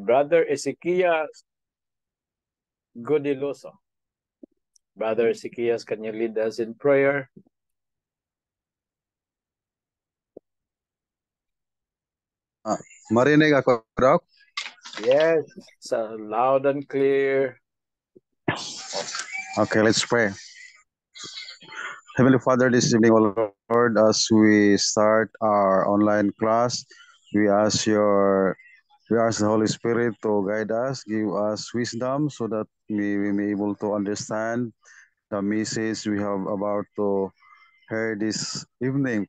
Brother Ezekias Godiloso. Brother Ezekias, can you lead us in prayer? Marinig ako, Doc? Yes, loud and clear. Okay, let's pray. Heavenly Father, this evening, O Lord, as we start our online class, we ask the Holy Spirit to guide us, give us wisdom so that we may be able to understand the message we have about to hear this evening.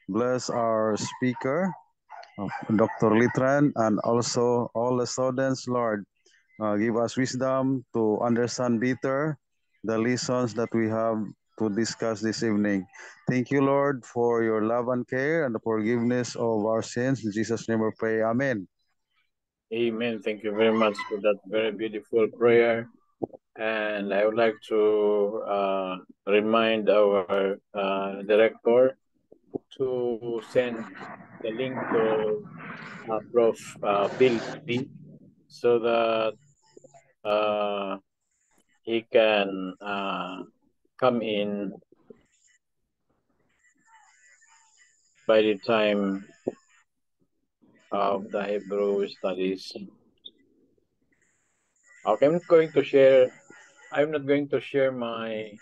Bless our speaker, Dr. Litran, and also all the students, Lord. Give us wisdom to understand better the lessons that we have to discuss this evening. Thank you, Lord, for your love and care and the forgiveness of our sins. In Jesus' name we pray. Amen. Amen. Thank you very much for that very beautiful prayer. And I would like to remind our director to send the link to Prof. Bill D so that he can come in by the time of the Hebrew studies. Okay, I'm not going to share my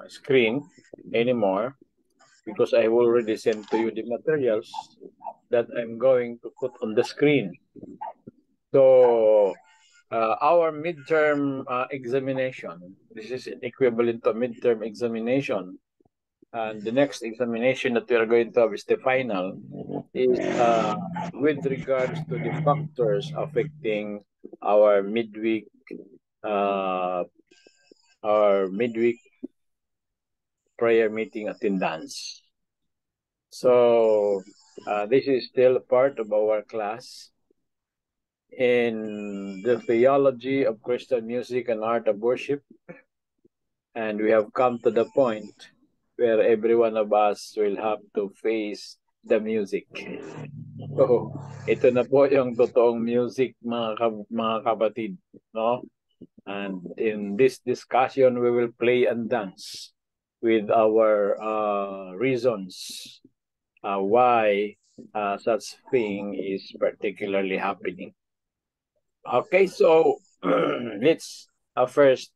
screen anymore because I've already sent to you the materials that I'm going to put on the screen. So our midterm examination, this is equivalent to midterm examination. And the next examination that we are going to have is the final, is with regards to the factors affecting our midweek prayer meeting attendance. So this is still part of our class in the theology of Christian music and art of worship. And we have come to the point where every one of us will have to face the music. So, ito na po yung totoong music, mga kapatid, no? And in this discussion, we will play and dance with our reasons why such thing is particularly happening. Okay, so let's first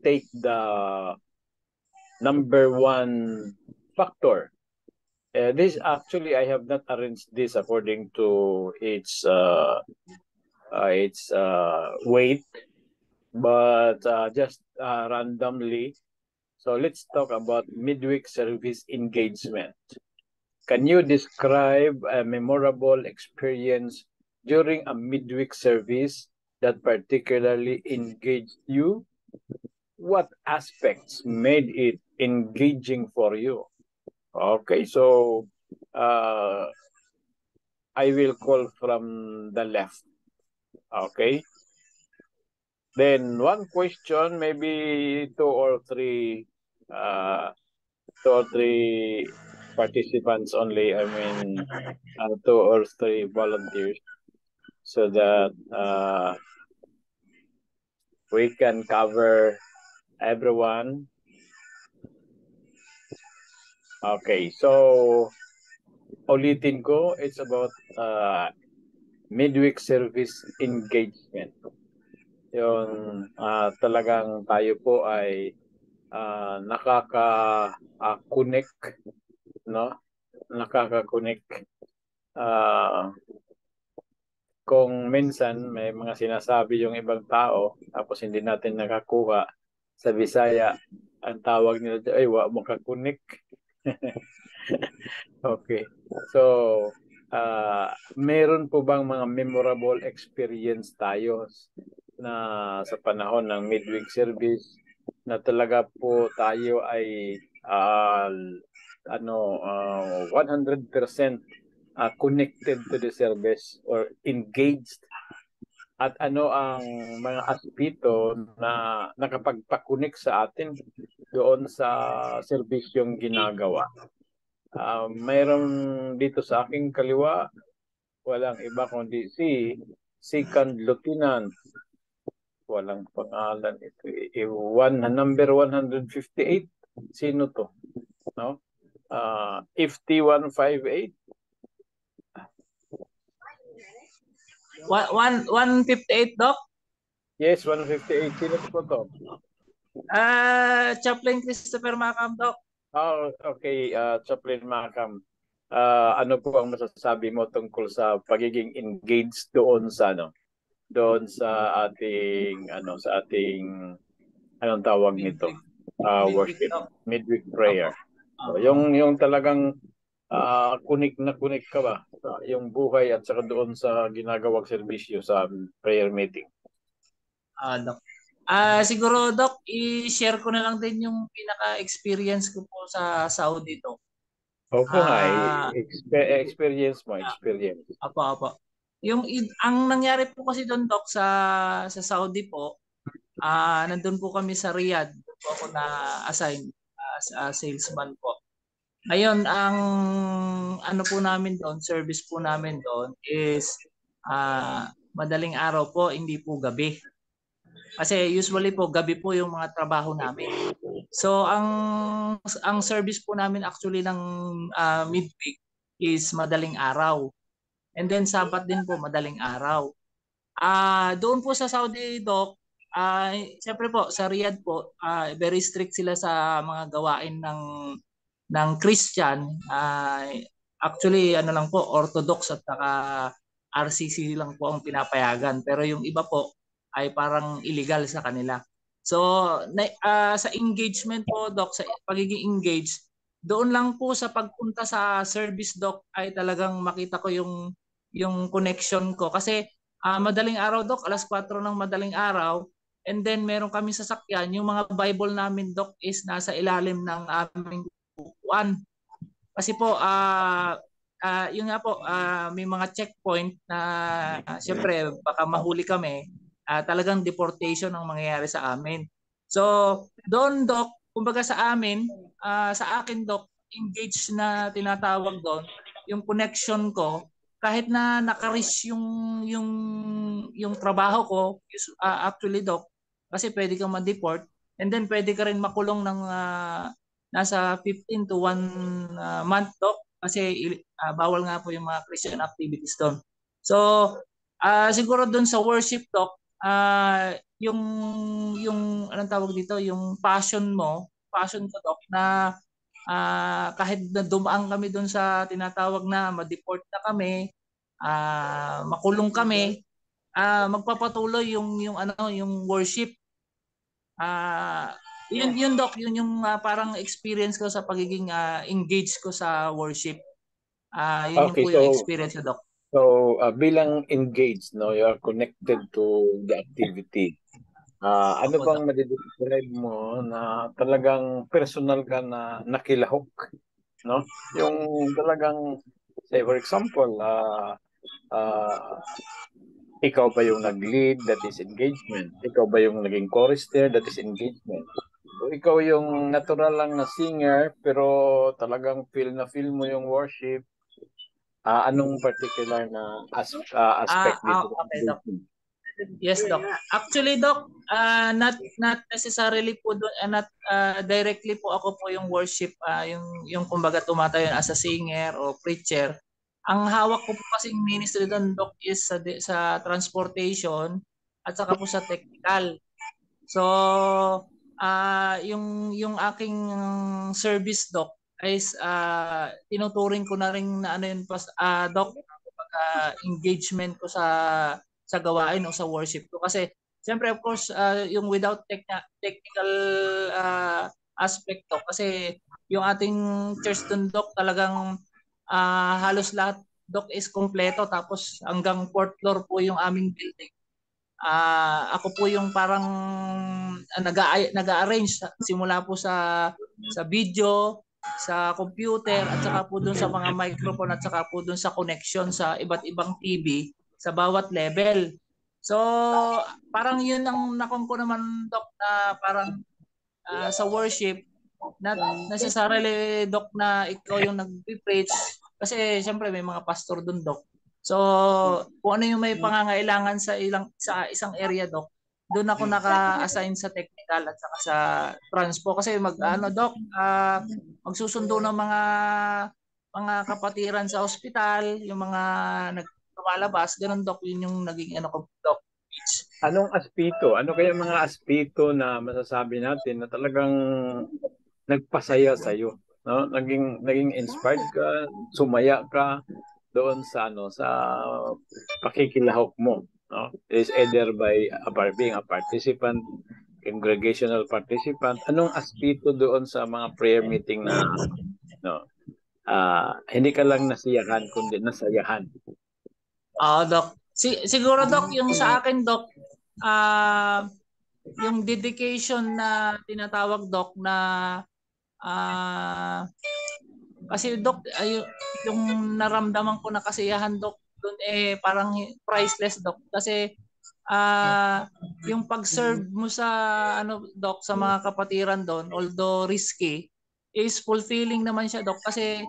take the number one factor. This actually, I have not arranged this according to its weight, but just randomly. So let's talk about midweek service engagement. Can you describe a memorable experience during a midweek service that particularly engaged you? What aspects made it engaging for you? Okay, so I will call from the left. Okay. Then one question, maybe two or three participants only. I mean, two or three volunteers, so that we can cover everyone. Okay, so ulitin ko, it's about midweek service engagement. Yung talagang tayo po ay nakaka-connect, no? Nakaka-connect. Kung minsan may mga sinasabi yung ibang tao tapos hindi natin nakakuha, sa Bisaya ang tawag nila ay wa makakunik. Okay. So, meron po bang mga memorable experience tayo na sa panahon ng midweek service na talaga po tayo ay 100% connected to the service or engaged, at ano ang mga aspeto na nakapagpakunik sa atin doon sa serbisyong ginagawa. Mayroon dito sa aking kaliwa, walang iba kundi si second lieutenant. Walang pangalan ito. Number 158. Sino to? No? FT 158. 158, Doc? Yes, 158. Sino po to? Chaplain Christopher Macam, Doc. Oh, okay. Chaplain Macam. Ano po ang masasabi mo tungkol sa pagiging engaged doon sa ating anong tawag nito? Worship, midweek prayer. So, yung talagang kunik na kunik ka ba yung buhay at saka doon sa ginagawang serbisyo sa prayer meeting? Doc. Siguro, Doc, i-share ko na lang din yung pinaka-experience ko po sa Saudi, Doc. Opo nga, experience mo, experience. Apo. Ang nangyari po kasi doon, Doc, sa Saudi po, nandun po kami sa Riyadh. Doon po ako na-assign as a salesman po. Ngayon, ang ano po namin doon, service po namin doon is madaling araw po, hindi po gabi. Kasi usually po gabi po yung mga trabaho namin. So ang service po namin actually ng midweek is madaling araw. And then Sabat din po madaling araw. Doon po sa Saudi, Doc, siyempre po sa Riyadh po, very strict sila sa mga gawain ng Christian. Actually ano lang po, Orthodox at saka RCC lang po ang pinapayagan. Pero yung iba po ay parang illegal sa kanila. So sa engagement po, Doc, sa pagiging engaged, doon lang po sa pagpunta sa service, Doc, ay talagang makita ko yung connection ko. Kasi madaling araw, Doc, alas 4 ng madaling araw, and then meron kami sasakyan, yung mga Bible namin, Doc, is nasa ilalim ng aming upuan. Kasi po, yun nga po, may mga checkpoint na siyempre baka mahuli kami, talagang deportation ang mangyayari sa amin. So, doon, Doc, kumbaga sa amin, sa akin, Doc, engage na tinatawag doon, yung connection ko, kahit na naka-risk yung trabaho ko, actually, Doc, kasi pwede kang ma-deport, and then pwede ka rin makulong ng nasa 15 to 1 month, Doc, kasi bawal nga po yung mga Christian activities doon. So, siguro doon sa worship, Doc, yung anong tawag dito, yung passion ko, Doc, na kahit na dumaan kami doon sa tinatawag na ma-deport na kami, makulong kami, magpapatuloy yung worship. Yun, Doc, yun yung parang experience ko sa pagiging engaged ko sa worship. Yun Okay, yung po yung experience ko, Doc. So, bilang engaged, no, you are connected to the activity. Ano bang madidescribe mo na talagang personal ka na nakilahok, no? Yung talagang, say for example, ikaw ba yung nag-lead, that is engagement. Ikaw ba yung naging chorister, that is engagement. O ikaw yung natural lang na singer, pero talagang feel mo yung worship. Anong particular na aspect dito? Okay, Doc. Yes, Doc. Actually, Doc, not necessarily po doon, not directly po ako po yung worship, yung kumbaga tumatayo as a singer o preacher. Ang hawak ko po kasing ministry doon, Doc, is sa transportation at saka po sa technical. So, yung aking service, Doc, is tinuturing ko na rin na ano yun, Doc, engagement ko sa gawain o sa worship ko. Kasi siyempre, of course, yung without technical aspect, Doc, kasi yung ating church doon, Doc, talagang halos lahat, Doc, is kompleto. Tapos hanggang 4th floor po yung aming building. Ako po yung parang nag-a-arrange simula po sa video, sa computer, at saka po dun sa mga microphone, at saka po dun sa connection sa iba't ibang TV sa bawat level. So, parang yun ang nakon ko naman, Doc, na parang sa worship, not necessarily, Doc, na ikaw yung nag-preach. Kasi, siyempre, may mga pastor dun, Doc. So, kung ano yung may pangangailangan sa isang area, Doc, doon ako naka-assign sa technical at saka sa transpo kasi Doc, magsusundo ng mga kapatiran sa ospital, yung mga lumalabas, ganun Doc, yun yung naging ko, Doc. Anong aspeto? Ano kaya mga aspeto na masasabi natin na talagang nagpasaya sa iyo, no? Naging inspired ka, sumaya ka doon sa sa pakikilahok mo, no? Is either by being a participant, congregational participant. Anong aspeto doon sa mga prayer meeting na no? Hindi ka lang nasiyahan kundi nasayahan. Doc. Siguro Doc, yung sa akin Doc, yung dedication na tinatawag Doc na kasi Doc, yung naramdaman ko na kasiyahan Doc doon parang priceless Doc kasi yung pag-serve mo sa Doc sa mga kapatiran doon, although risky, is fulfilling naman siya Doc kasi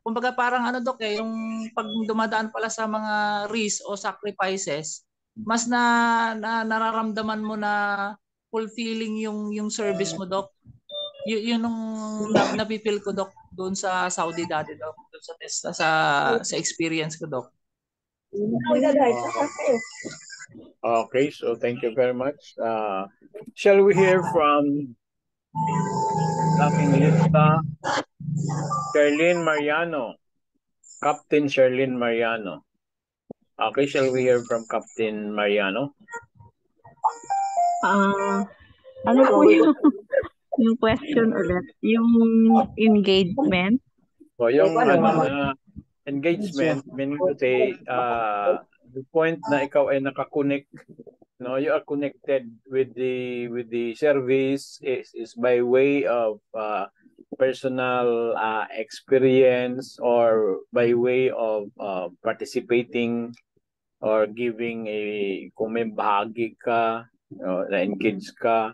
kumbaga parang Doc yung pag dumadaan pala sa mga risk o sacrifices, mas nararamdaman mo na fulfilling yung service mo Doc. Yun yung napipil ko Doc doon sa Saudi dati Doc, doon sa testa sa experience ko Doc. Okay, so thank you very much. Shall we hear from aking lista, Sherlyn Mariano, Captain Sherlyn Mariano. Okay, shall we hear from Captain Mariano? Ano po yung question ulit? Yung engagement? So, yung engagement, meaning to say, the point na ikaw ay nakakonect, no, you are connected with the service is by way of personal experience or by way of participating or giving kung may bahagi ka, na-engage ka,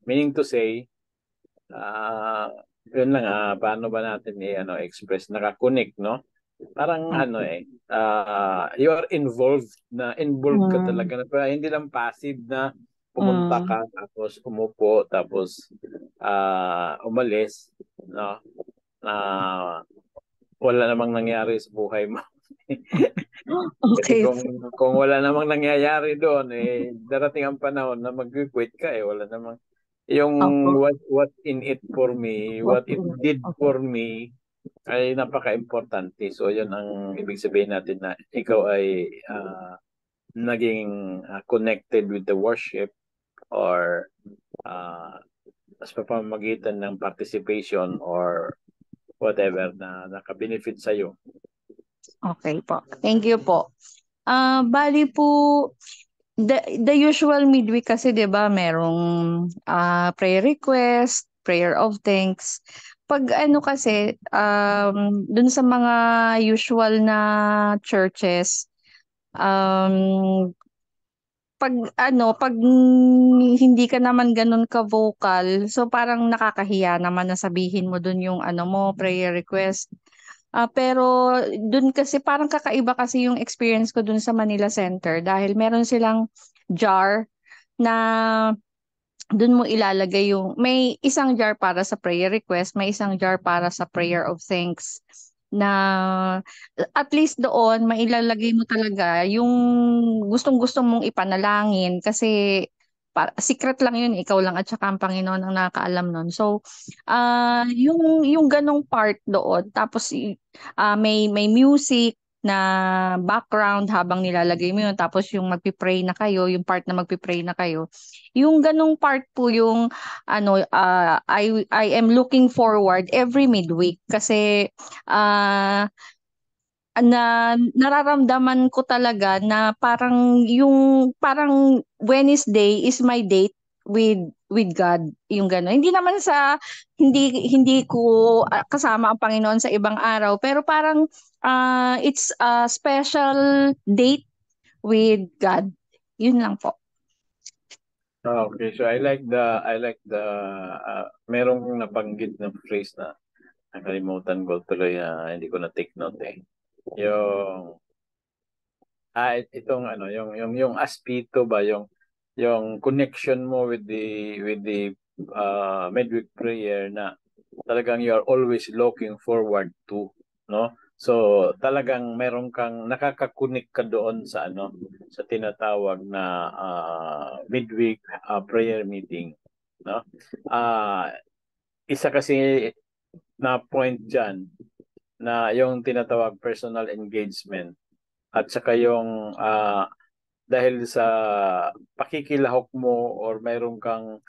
meaning to say, yun lang, paano ba natin express, nakakonect, no? Parang you are involved ka talaga na hindi lang passive na pumunta ka tapos umupo tapos umalis, no? Wala namang nangyari sa buhay mo. Okay. Kung wala namang nangyayari doon, darating ang panahon na mag-quit ka, wala namang yung what in it for me, what it did for me ay napaka-importante. So, yun ang ibig sabihin natin na ikaw ay naging connected with the worship or sa pamamagitan ng participation or whatever na naka-benefit sa'yo. Okay po. Thank you po. Bali po, the usual midweek kasi 'di ba merong prayer request, prayer of thanks. Pag kasi dun sa mga usual na churches, pag hindi ka naman ganun ka vocal, so parang nakakahiya naman na sabihin mo dun yung mo prayer request. Pero dun kasi parang kakaiba kasi yung experience ko dun sa Manila Center dahil meron silang jar na dun mo ilalagay may isang jar para sa prayer request, may isang jar para sa prayer of thanks na at least doon mailalagay mo talaga yung gustong-gusto mong ipanalangin kasi secret lang yun, ikaw lang at saka ang Panginoon ang nakakaalam nun. So, yung ganong part doon, tapos may music na background habang nilalagay mo yun, tapos yung magpipray na kayo, yung part na magpipray na kayo. Yung ganong part po yung I am looking forward every midweek kasi nararamdaman ko talaga na parang Wednesday is my date with God, yung gano'n. Hindi naman hindi ko kasama ang Panginoon sa ibang araw, pero parang it's a special date with God. Yun lang po. Okay, so I like the merong nabanggit na phrase na nakalimutan ko tuloy, hindi ko na take note. Yung itong ano, yung aspito ba, yung connection mo with the midweek prayer na talagang you are always looking forward to, no? So talagang meron kang nakakakunik ka doon sa ano, sa tinatawag na midweek prayer meeting, no? Isa kasi na point diyan na yung tinatawag personal engagement at saka yung dahil sa pakikilahok mo or mayroon kang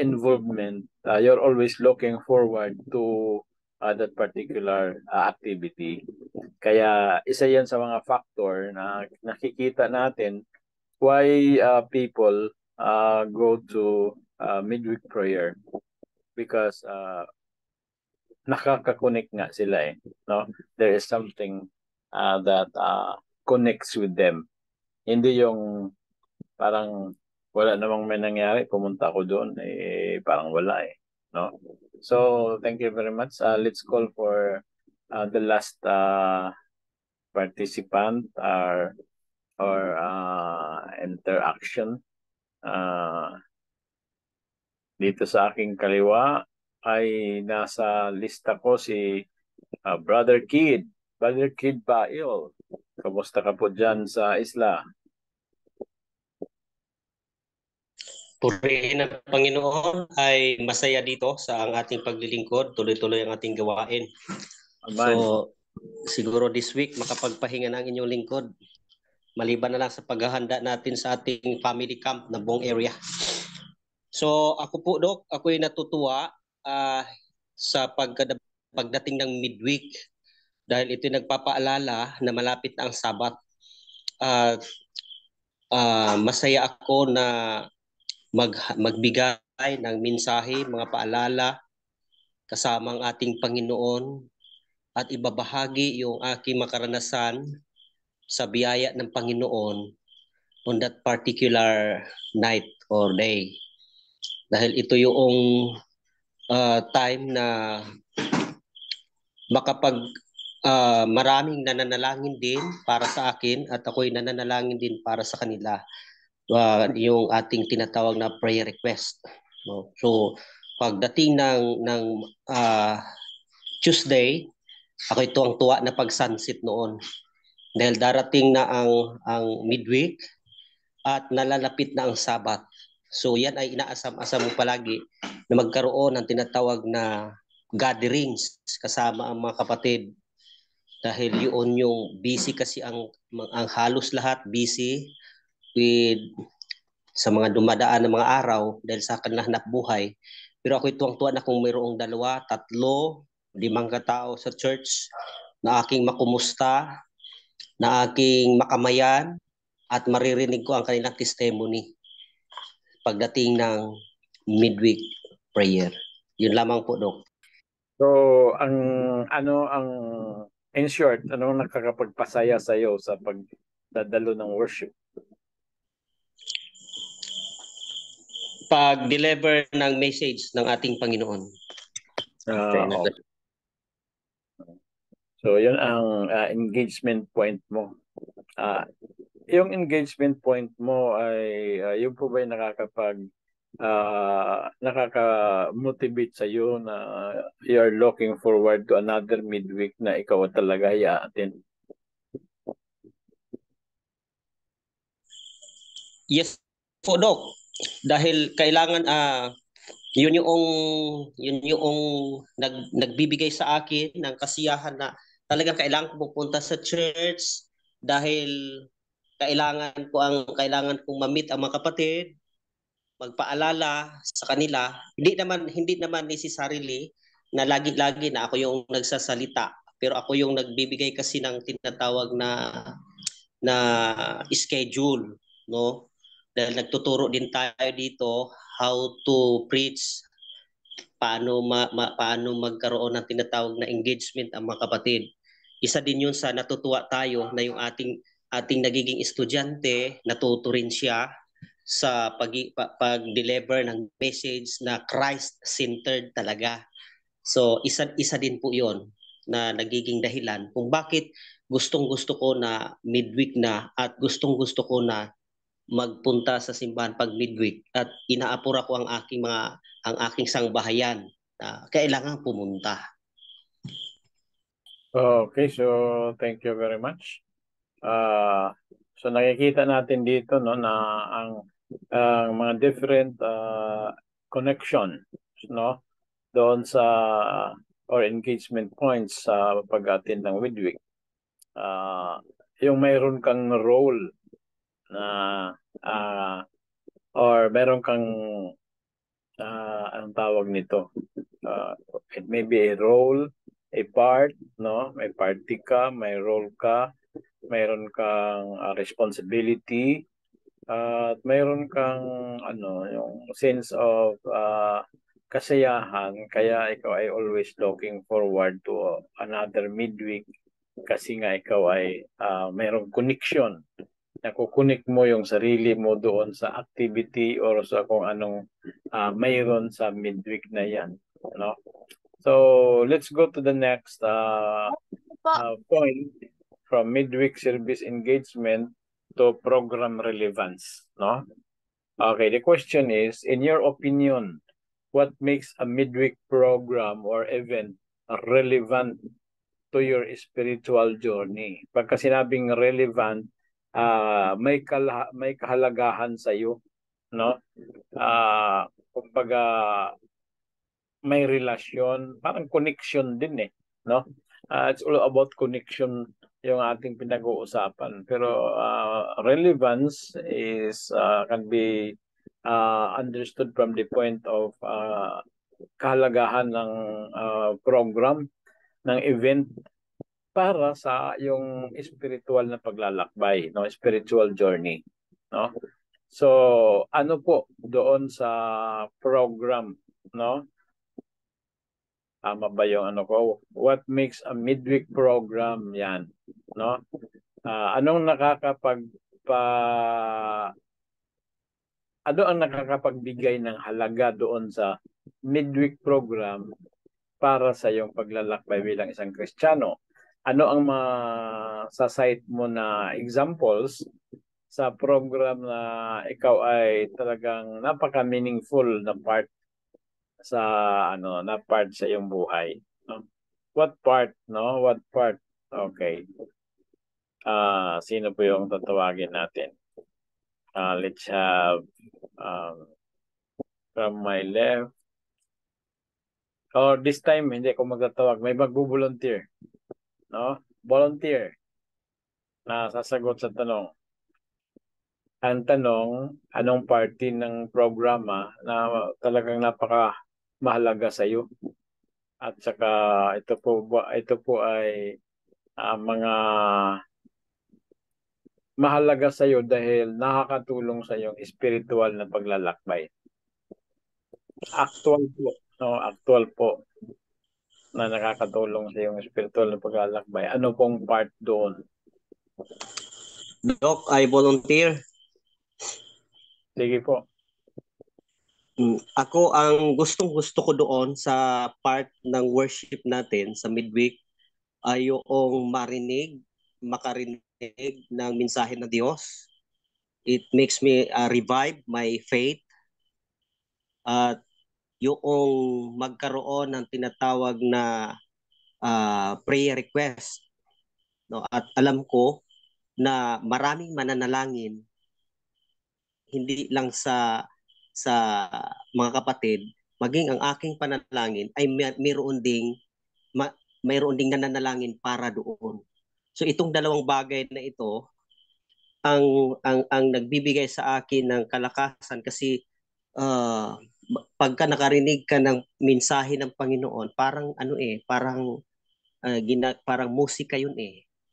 involvement, you're always looking forward to that particular activity. Kaya isa yan sa mga factor na nakikita natin why people go to midweek prayer because nakaka-connect nga sila no? There is something that connects with them. Hindi yung parang wala namang may nangyari, pumunta ako doon, parang wala no? So, thank you very much. Let's call for the last participant or interaction. Dito sa aking kaliwa ay nasa lista ko si Brother Kid. Brother Kid Bail. Kamusta ka po dyan sa isla? Purihin ng Panginoon ay masaya dito sa ang ating paglilingkod, tuloy-tuloy ang ating gawain. Amen. So, siguro this week makapagpahinga ng inyong lingkod. Maliban na lang sa paghahanda natin sa ating family camp na buong area. So, ako po, Dok, ako'y natutuwa sa pagdating ng midweek dahil ito'y nagpapaalala na malapit na ang Sabat. Masaya ako na magbigay ng mensahe, mga paalala kasama ang ating Panginoon at ibabahagi yung aking makaranasan sa biyaya ng Panginoon on that particular night or day. Dahil ito yung time na maraming nananalangin din para sa akin at ako'y nananalangin din para sa kanila. Yung ating tinatawag na prayer request. No? So, pagdating ng Tuesday, ako'y tuwang-tuwa na pag-sunset noon. Dahil darating na ang midweek at nalalapit na ang Sabat. So, yan ay inaasam-asam mo palagi na magkaroon ng tinatawag na gatherings kasama ang mga kapatid. Dahil yun yung busy kasi ang halos lahat busy with sa mga dumadaan ng mga araw dahil sa kanilang hanap buhay. Pero ako'y tuwang-tuwa na kung mayroong 2, 3, 5 katao sa church na aking makumusta, na aking makamayan at maririnig ko ang kanilang testimony pagdating ng midweek prayer. Yun lamang po, Dok. So, in short, ano nakakapagpasaya sa iyo sa pagdadalo ng worship? Pag-deliver ng message ng ating Panginoon. Okay. So, yun ang engagement point mo. Yung engagement point mo ay yung po ba nakaka-motivate sa iyo na you are looking forward to another midweek na ikaw talaga i-attend? Yes po, Dok. Dahil kailangan yun yung nagbibigay sa akin ng kasiyahan na talagang kailangan ko pupunta sa church dahil kailangan kong ma-meet ang mga kapatid, magpaalala sa kanila. Hindi naman necessarily na lagi-lagi na ako yung nagsasalita, pero ako yung nagbibigay kasi ng tinatawag na schedule, no? Dahil nagtuturo din tayo dito how to preach, paano magkaroon ng tinatawag na engagement ang mga kapatid. Isa din yun sa natutuwa tayo na yung ating nagiging estudyante, natuto rin siya sa pag-deliver ng message na Christ-centered talaga. So isa din po 'yon na nagiging dahilan kung bakit gustong-gusto ko na midweek na at gustong-gusto ko na magpunta sa simbahan pag midweek at inaapura ko ang aking sangbahayan na kailangan pumunta. Okay, so thank you very much. So nakikita natin dito no na ang mga different connection no doon sa or engagement points sa pag-attend ng midweek. Yung mayroon kang role na or meron kang anong tawag nito? It may be a role, a part, no? May party ka, may role ka, mayroon kang responsibility, at mayroon kang yung sense of kasiyahan, kaya ikaw ay always looking forward to another midweek kasi nga ikaw ay mayroong connection. Nakukunik mo yung sarili mo doon sa activity or sa kung anong mayroon sa midweek na yan. No? So, let's go to the next point from midweek service engagement to program relevance. No? Okay, the question is, in your opinion, what makes a midweek program or event relevant to your spiritual journey? Pagka sinabing relevant, may kahalagahan sa iyo, no? Kumbaga may relasyon, parang connection din no? It's all about connection yung ating pinag-uusapan. Pero relevance is can be understood from the point of kahalagahan ng program, ng event para sa yung spiritual na paglalakbay, no, spiritual journey, no? So, ano po doon sa program, no? Tama ba yung ano ko? What makes a midweek program yan, no? Ano ang nakakapagbigay ng halaga doon sa midweek program para sa iyong paglalakbay bilang isang Kristiyano? Ano ang sa-cite mo na examples sa program na ikaw ay talagang napaka-meaningful na part sa sa iyong buhay? No? What part, no? What part? Okay. Sino po yung tatawagin natin? Let's have from my left. Or this time, hindi ako magtatawag. May mag-volunteer. No? Volunteer na sasagot sa tanong. Ang tanong, anong party ng programa na talagang napaka-mahalaga sa iyo? At saka ito po ay mga mahalaga sa iyo dahil nakakatulong sa iyong spiritual na paglalakbay. Actual po, no, actual po na nakakatulong sa iyong spiritual na paglalakbay. Ano pong part doon? Doc, I volunteer. Sige po. Ako, ang gustong-gusto ko doon sa part ng worship natin sa midweek ay yung makarinig ng mensahe ng Diyos. It makes me revive my faith. At yung magkaroon ng tinatawag na prayer request. No? At alam ko na maraming mananalangin hindi lang sa mga kapatid, maging ang aking panalangin ay mayroon ding nananalangin para doon. So itong dalawang bagay na ito ang nagbibigay sa akin ng kalakasan kasi pagka nakarinig ka ng mensahe ng Panginoon, parang parang musika yun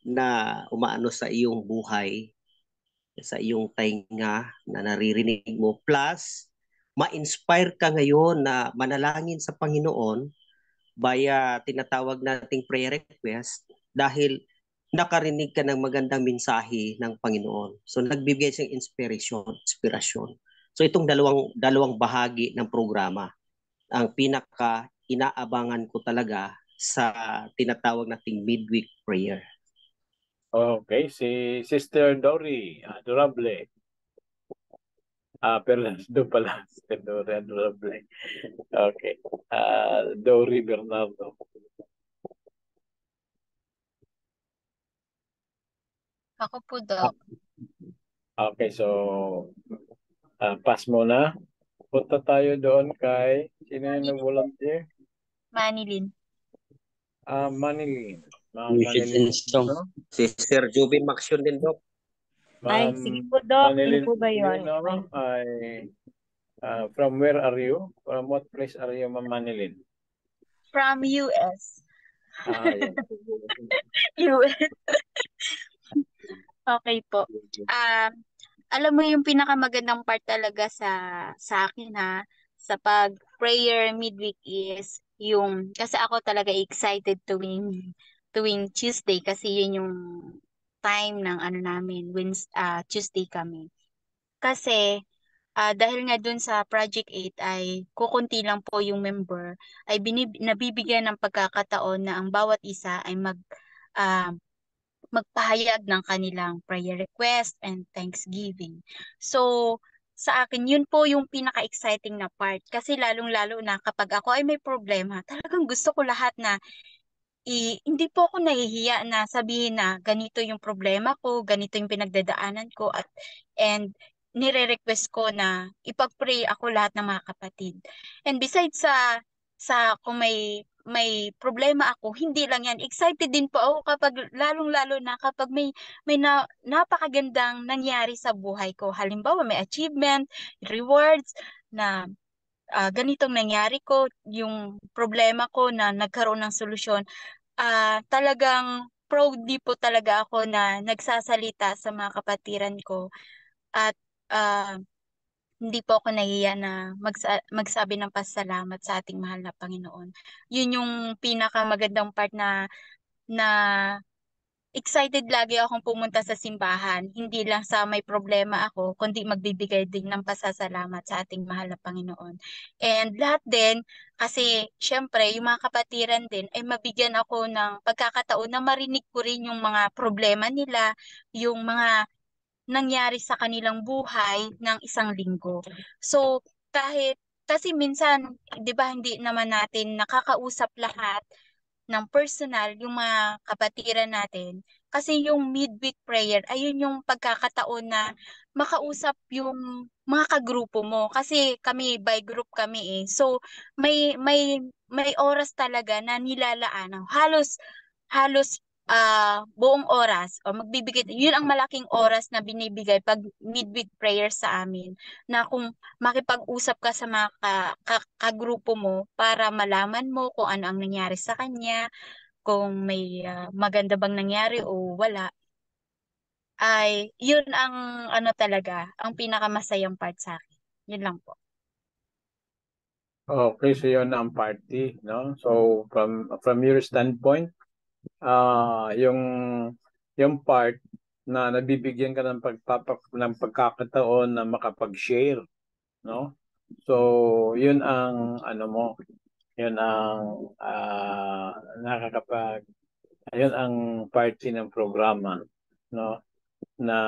na umaano sa iyong buhay, sa iyong tainga na naririnig mo. Plus, ma-inspire ka ngayon na manalangin sa Panginoon via tinatawag nating prayer request dahil nakarinig ka ng magandang mensahe ng Panginoon. So nagbibigay siyang inspirasyon. So itong dalawang bahagi ng programa ang pinaka inaabangan ko talaga sa tinatawag nating midweek prayer. Okay, si Sister Dory, adorable. Bernardo pala. Sister Dory, adorable. Okay. Dory Bernardo. Ako po, Doc. Okay, so pass muna. Punta tayo doon kay, sino yung nag-volunteer? Manilin. Manilin. Music and song. Si Sir Jubin Maxion din, Doc. Ay, sige po, Doc. Ano po ba yun? From where are you? From what place are you, Ma'am Manilin? From US. Yun. US. Okay po. Alam mo yung pinakamagandang part talaga sa akin sa pag prayer midweek is yung kasi ako talaga excited tuwing Tuesday kasi yun yung time ng ano namin Tuesday kami. Kasi dahil nga dun sa Project 8 ay kukunti lang po yung member ay nabibigyan ng pagkakataon na ang bawat isa ay ah, magpahayag ng kanilang prayer request and thanksgiving. So, sa akin, yun po yung pinaka-exciting na part. Kasi lalong-lalo na kapag ako ay may problema, talagang gusto ko lahat na hindi po ako nahihiya na sabihin na ganito yung problema ko, ganito yung pinagdadaanan ko and nire-request ko na ipag-pray ako lahat ng mga kapatid. And besides sa kung may problema ako, hindi lang yan. Excited din po ako kapag lalong-lalo na kapag may napakagandang nangyari sa buhay ko. Halimbawa, may achievement, rewards na ganitong nangyari ko, yung problema ko na nagkaroon ng solusyon. Talagang proudly po talaga ako na nagsasalita sa mga kapatiran ko at hindi po ako nahiya na magsabi ng pasalamat sa ating mahal na Panginoon. Yun yung pinakamagandang part na excited lagi akong pumunta sa simbahan. Hindi lang sa may problema ako, kundi magbibigay din ng pasasalamat sa ating mahal na Panginoon. And lahat din, kasi syempre, yung mga kapatiran din, ay mabigyan ako ng pagkakataon na marinig ko rin yung mga problema nila, yung mga nangyari sa kanilang buhay ng isang linggo. So, kasi minsan, 'di ba, hindi naman natin nakakausap lahat ng personal yung mga kapatiran natin. Kasi yung midweek prayer, ayun yung pagkakataon na makausap yung mga kagrupo mo. Kasi kami, by group kami eh. So, may oras talaga na nilalaan. Halos buong oras o magbibigay, yun ang malaking oras na binibigay pag midweek prayer sa amin na kung makipag-usap ka sa mga kagrupo mo para malaman mo kung ano ang nangyari sa kanya, kung may maganda bang nangyari o wala, ay yun ang ano talaga, ang pinakamasayang part sa akin. Yun lang po. Okay, so yun ang party, no? So from your standpoint, yung part na nabibigyan ka ng ng pagkakataon na makapag-share, no? So, yun ang ano mo, yun ang yun ang party ng programa, no? Na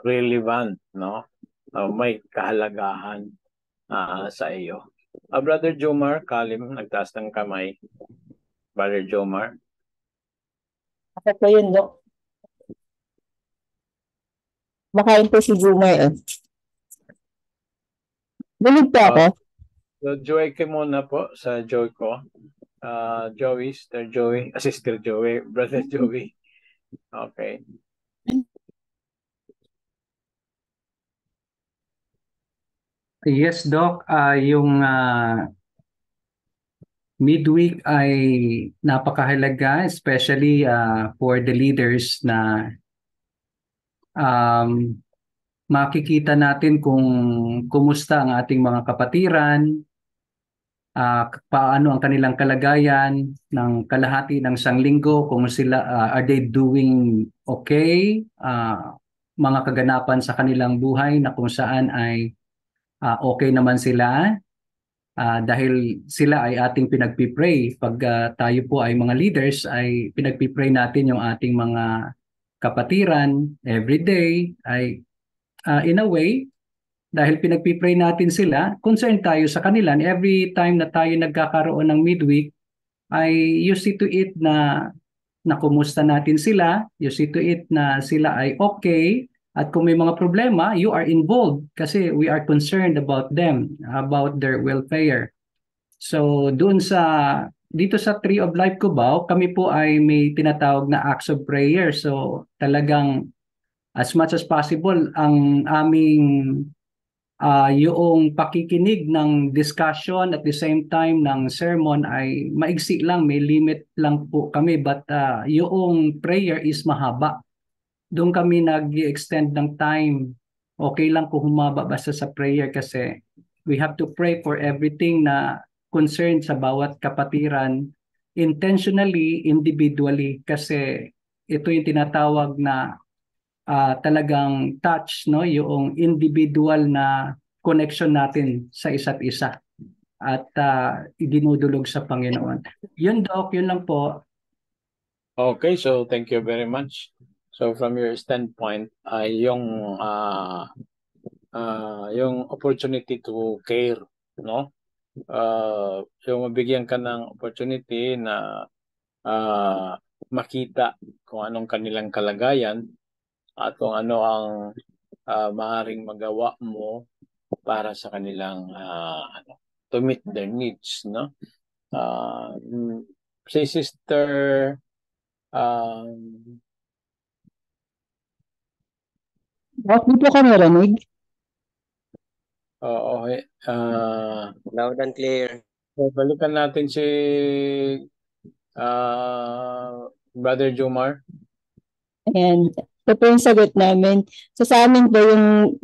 relevant, no? May kahalagahan sa iyo. Brother Jomar Kalim, nagtaas ng kamay. Brother Jomar. Bakit po yun, Doc? Makain po si Jumar eh. Bulig po ako. So, Joey ka muna po sa Joey ko. Joey, Sister Joey, Sister Joey, Brother Joey. Okay. Yes, Doc. Yung midweek ay napakahalaga, especially for the leaders na makikita natin kung kumusta ang ating mga kapatiran, paano ang kanilang kalagayan ng kalahati ng sanglinggo, kung sila are they doing okay, mga kaganapan sa kanilang buhay na kung saan ay okay naman sila. dahil sila ay ating pinagpipray. Pag tayo po ay mga leaders, ay pinagpipray natin yung ating mga kapatiran every day. Ay in a way, dahil pinagpipray natin sila, concerned tayo sa kanila. And every time na tayo nagkakaroon ng midweek, ay you see to it na kumusta natin sila, you see to it na sila ay okay, at kung may mga problema, you are involved kasi we are concerned about them, about their welfare. So dito sa Tree of Life Cubao, kami po ay may tinatawag na acts of prayer. So talagang as much as possible, ang aming yung pakikinig ng discussion at the same time ng sermon ay maigsi lang, may limit lang po kami, but yung prayer is mahaba. Doon kami nag-extend ng time. Okay lang kung humaba basta sa prayer kasi we have to pray for everything na concerned sa bawat kapatiran intentionally, individually, kasi ito yung tinatawag na talagang touch, no, yung individual na connection natin sa isa't isa at idinudulog sa Panginoon. Yun, Doc, yun lang po. Okay, so thank you very much. So from your standpoint, yung opportunity to care, no? Yung mabigyan ka ng opportunity na makita kung anong kanilang kalagayan at kung ano ang maaaring magawa mo para sa kanilang to meet their needs, no? Si Sister Bakit po ka narinig? Oo, Loud and clear. so balikan natin si Brother Jomar. And ito po yung sagot namin. So sa amin po yung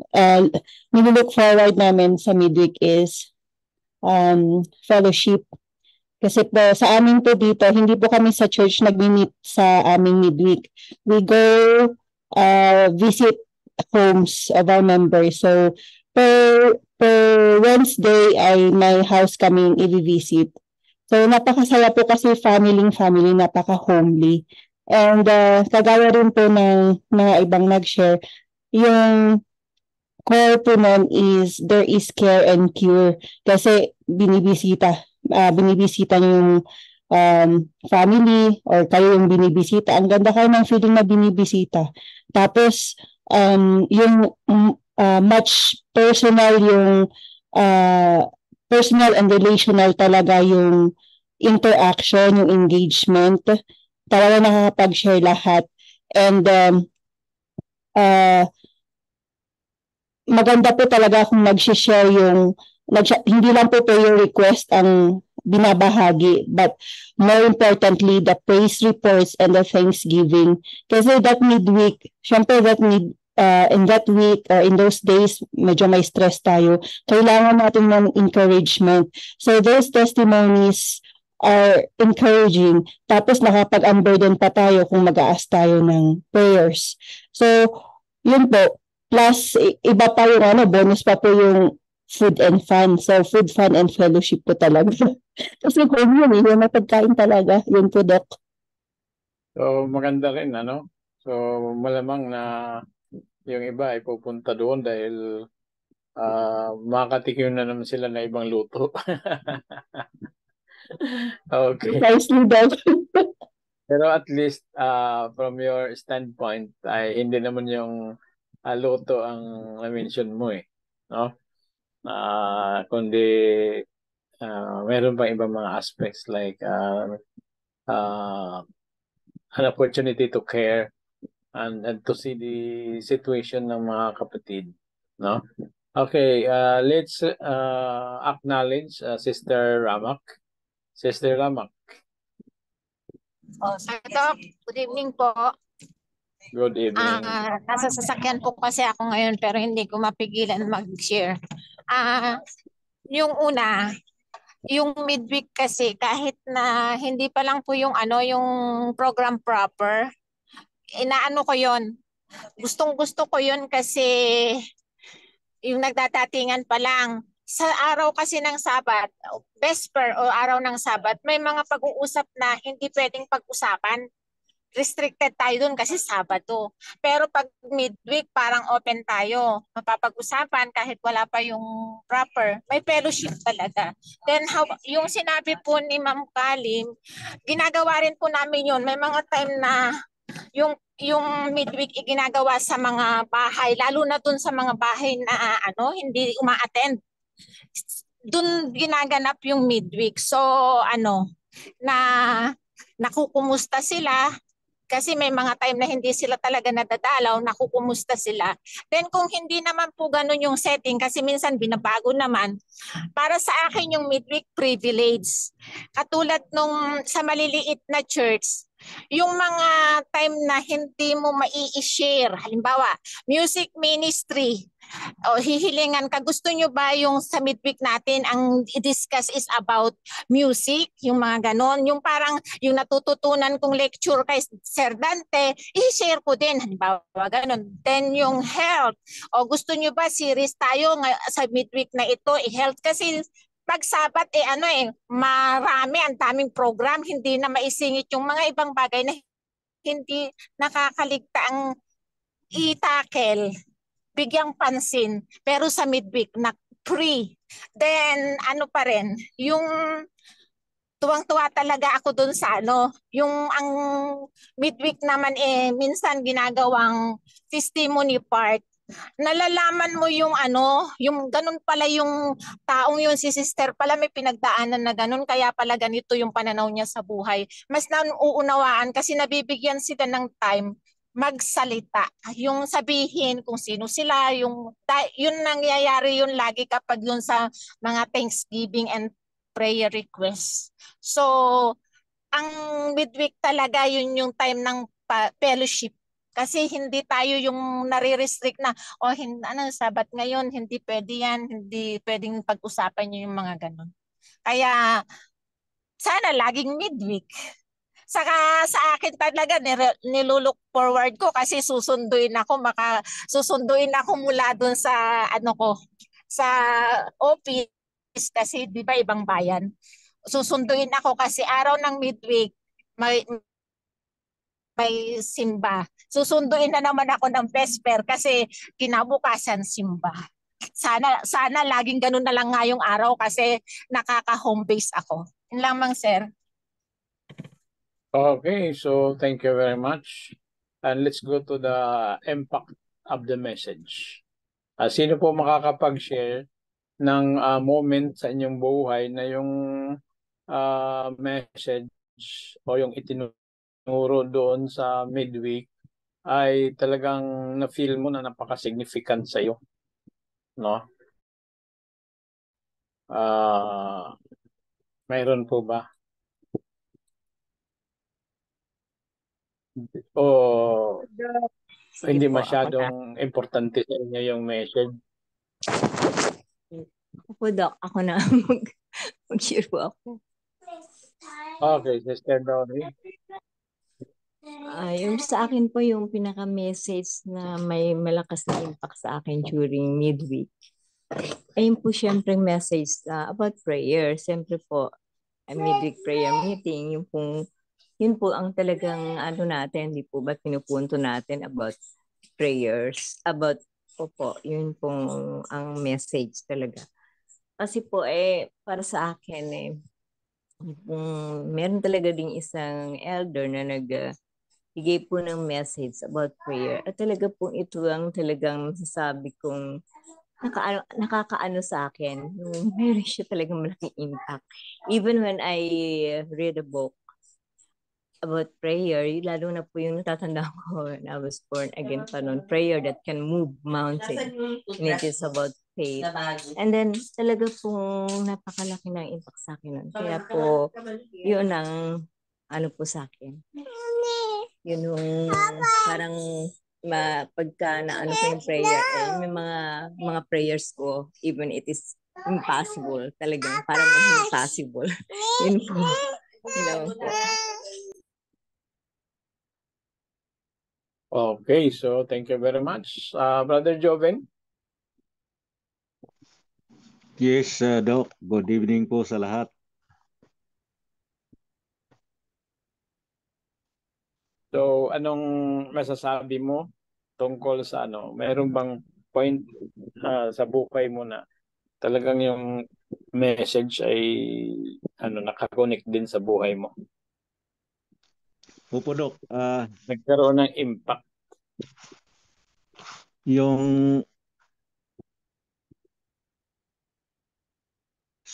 nilook forward namin sa midweek is fellowship. Kasi po sa amin po dito, hindi po kami sa church nag-meet sa aming midweek. We go visit homes of our members. So per Wednesday ay may house kaming i-visit. So napakasaya po kasi family, napaka-homely. And kagaya rin po ng mga ibang nag-share, yung core po nun is there is care and cure. Kasi binibisita niyo yung family or kayo yung binibisita. Ang ganda kayo ng feeling na binibisita. Tapos yung much personal yung personal and relational talaga yung interaction, yung engagement. Talaga nakakapag-share lahat. And maganda po talaga kung nag-share hindi lang po yung request ang binabahagi, but more importantly, the praise reports and the thanksgiving. Kasi that midweek, syempre in that week or in those days, medyo may stress tayo. Kailangan natin ng encouragement. So those testimonies are encouraging. Tapos nakapag-unburden pa tayo kung mag-aas tayo ng prayers. So, yun po. Plus, iba pa yung bonus pa po yung food and fun. So, food, fun, and fellowship po talaga. Kasi kung yun, yung pagkain talaga. Yun po, Doc. So, maganda rin, So, malamang na yung iba ay pupunta doon dahil makatikim na naman sila na ibang luto. Okay. Precisely, Doc. Pero at least from your standpoint ay hindi naman yung luto ang na-mention mo no? Kundi meron pang ibang mga aspects like an opportunity to care and to see the situation ng mga kapatid, no? Okay, let's acknowledge Sister Ramak. Sister Ramak. Sir Doc, good evening po. Good evening. Nasa sasakyan po kasi ako ngayon pero hindi ko mapigilan mag-share. Yung una, yung midweek kasi kahit na hindi pa lang po yung yung program proper, inaano ko yon. Gustong-gusto ko yon kasi yung nagdadatingan pa lang sa araw kasi ng Sabat, Vesper o araw ng Sabat, may mga pag-uusap na hindi pwedeng pag-usapan. Restricted tayo dun kasi Sabado. Pero pag midweek, parang open tayo. Mapapag-usapan kahit wala pa yung proper. May fellowship talaga. Then yung sinabi po ni Ma'am Kalim, ginagawa rin po namin yun. May mga time na yung midweek ginagawa sa mga bahay, lalo na dun sa mga bahay na hindi uma-attend. Dun ginaganap yung midweek. So na nakukumusta sila kasi may mga time na hindi sila talaga nadadalaw, nakukumusta sila. Then kung hindi naman po ganun yung setting, kasi minsan binabago naman, para sa akin yung midweek privilege. Katulad nung sa maliliit na church, yung mga time na hindi mo mai-share, halimbawa, music ministry, o hihilingan ka, gusto nyo ba yung sa midweek natin, ang i-discuss is about music, yung mga ganon, yung parang yung natututunan kong lecture kay Sir Dante, i-share ko din, halimbawa ganon. Then yung health, o gusto nyo ba series tayo sa midweek na ito, i-health, kasi pag Sabat marami, ang daming program, hindi na maisingit yung mga ibang bagay na hindi nakakaligtaang i-tackle, bigyang pansin, pero sa midweek na free. Then pa rin, yung tuwang-tuwa talaga ako dun sa yung ang midweek naman minsan ginagawang testimony part. Nalalaman mo yung yung ganun pala yung taong yun, si sister pala may pinagdaanan na ganun, kaya pala ganito yung pananaw niya sa buhay. Mas nauunawaan kasi nabibigyan sila ng time magsalita, yung sabihin kung sino sila, yun nangyayari yun lagi kapag yun sa mga Thanksgiving and prayer requests. So, ang midweek talaga yun yung time ng fellowship. Kasi hindi tayo yung nare-restrict na, Sabat ngayon, hindi pwede yan, hindi pwedeng pag-usapan nyo yung mga ganun. Kaya, sana laging midweek. Saka sa akin talaga, nilulook forward ko kasi susunduin ako mula dun sa sa office kasi di ba ibang bayan. Susunduin ako kasi araw ng midweek may simba. Susunduin na naman ako ng Vesper kasi kinabukasan simba. Sana laging ganun na lang nga yung araw kasi nakaka-home base ako. Yun lamang, sir. Okay, so thank you very much. And let's go to the impact of the message. Sino po makakapag-share ng moment sa inyong buhay na yung message o yung itinuro doon sa midweek ay talagang na-feel mo na napaka-significant sa iyo, no? Mayroon po ba? O hindi masyadong importante sa inyo yung message? Ako, Doc, ako na mag-share po ako. Okay, Sister Dory. Yung sa akin po yung pinaka-message na may malakas na impact sa akin during midweek. Ayun po syempre message about prayer. Siyempre po, midweek prayer meeting, yun po ang talagang natin, di po ba pinupunto natin about prayers, about yun pong ang message talaga. Kasi po para sa akin meron talaga ding isang elder na nagbigay po ng message about prayer. At talaga po ito ang talagang masasabi kong nakakaano sa akin. Meron siya talagang malaking impact. Even when I read a book about prayer, lalo na po yung natatanda ko when I was born again pa noon, prayer that can move mountain. And it is about faith. And then talaga pong napakalaki ng impact sa akin noon. Kaya po, yun ang po sa akin. Yun yung parang pagka na ko yung prayer, may mga prayers ko, even it is impossible, talagang parang impossible. Yun po. Po. Okay, so thank you very much. Brother Joven? Yes, Doc. Good evening po sa lahat. So, anong masasabi mo tungkol sa ano? Mayroon bang point sa buhay mo na talagang yung message ay nakakonect din sa buhay mo? Opo, Doc. Nagkaroon ng impact. Yung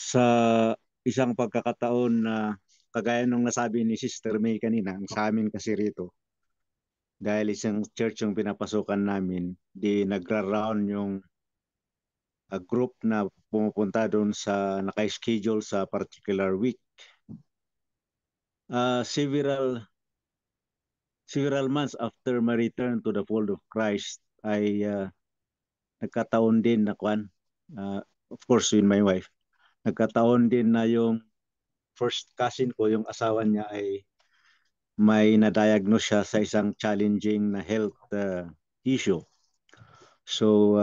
sa isang pagkakataon na kagaya nung nasabi ni Sister May kanina, sa amin kasi rito, dahil isang church yung pinapasukan namin, di nagra-round yung group na pumupunta doon sa naka-schedule sa particular week. Several months after my return to the fold of Christ, ay nagkataon din na of course with my wife, nagkataon din na yung first cousin ko, yung asawa niya ay may na-diagnose siya sa isang challenging na health issue. So,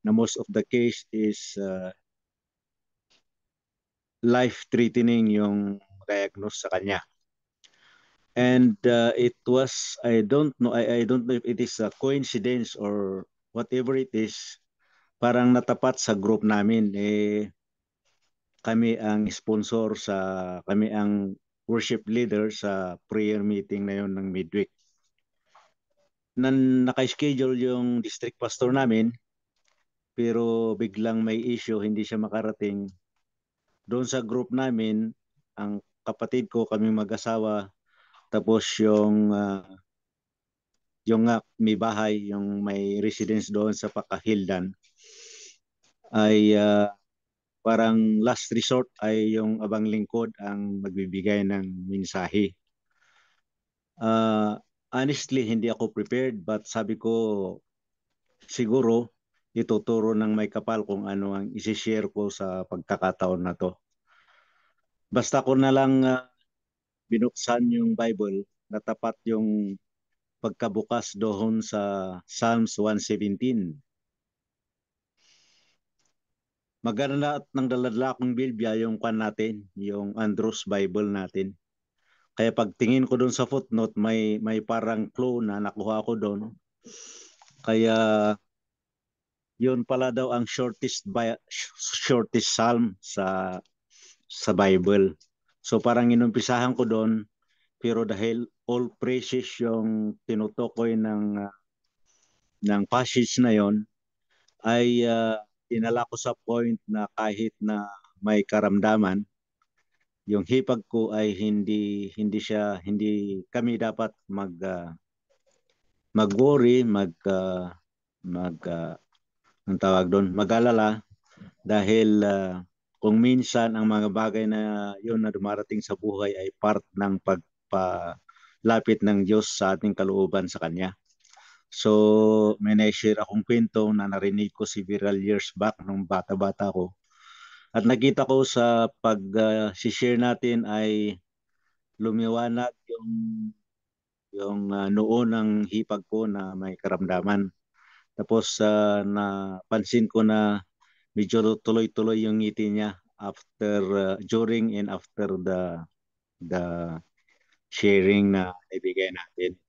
na most of the case is life-threatening yung diagnose sa kanya. And it was, I don't know if it is a coincidence or whatever it is, parang natapat sa group namin. Kami ang sponsor kami ang worship leader sa prayer meeting na yon ng midweek. Naka-schedule yung district pastor namin, pero biglang may issue, hindi siya makarating. Doon sa group namin, ang kapatid ko, kami mag-asawa, tapos yung may bahay, yung may residence doon sa Pakahildan, ay parang last resort ay yung abang lingkod ang magbibigay ng mensahe. Honestly, hindi ako prepared, but sabi ko, siguro ituturo ng may kapal kung ano ang isi-share ko sa pagkakataon na to. Basta ko na lang binuksan yung Bible, natapat yung pagkabukas doon sa Psalms 117. Maganda at nang daladla akong Biblia yung natin, yung Andrews Bible natin. Kaya pagtingin ko doon sa footnote, may parang clue na nakuha ko doon. Kaya yun pala daw ang shortest psalm sa Bible. So parang inumpisahan ko doon, pero dahil all praises yung tinutukoy ng passage na yon, ay inala ko sa point na kahit na may karamdaman, yung hipag ko ay hindi kami dapat mag-worry, ang tawag doon, mag-alala, dahil kung minsan ang mga bagay na yun na dumarating sa buhay ay part ng pagpalapit ng Diyos sa ating kalooban sa Kanya. So, may na-share akong kwento na narinig ko several years back nung bata-bata ko. At nakita ko sa pag-share natin ay lumiwanag yung noon ng hipag ko na may karamdaman. Tapos napansin ko na medyo tuloy-tuloy yung ngiti niya during and after the sharing na ibigay natin.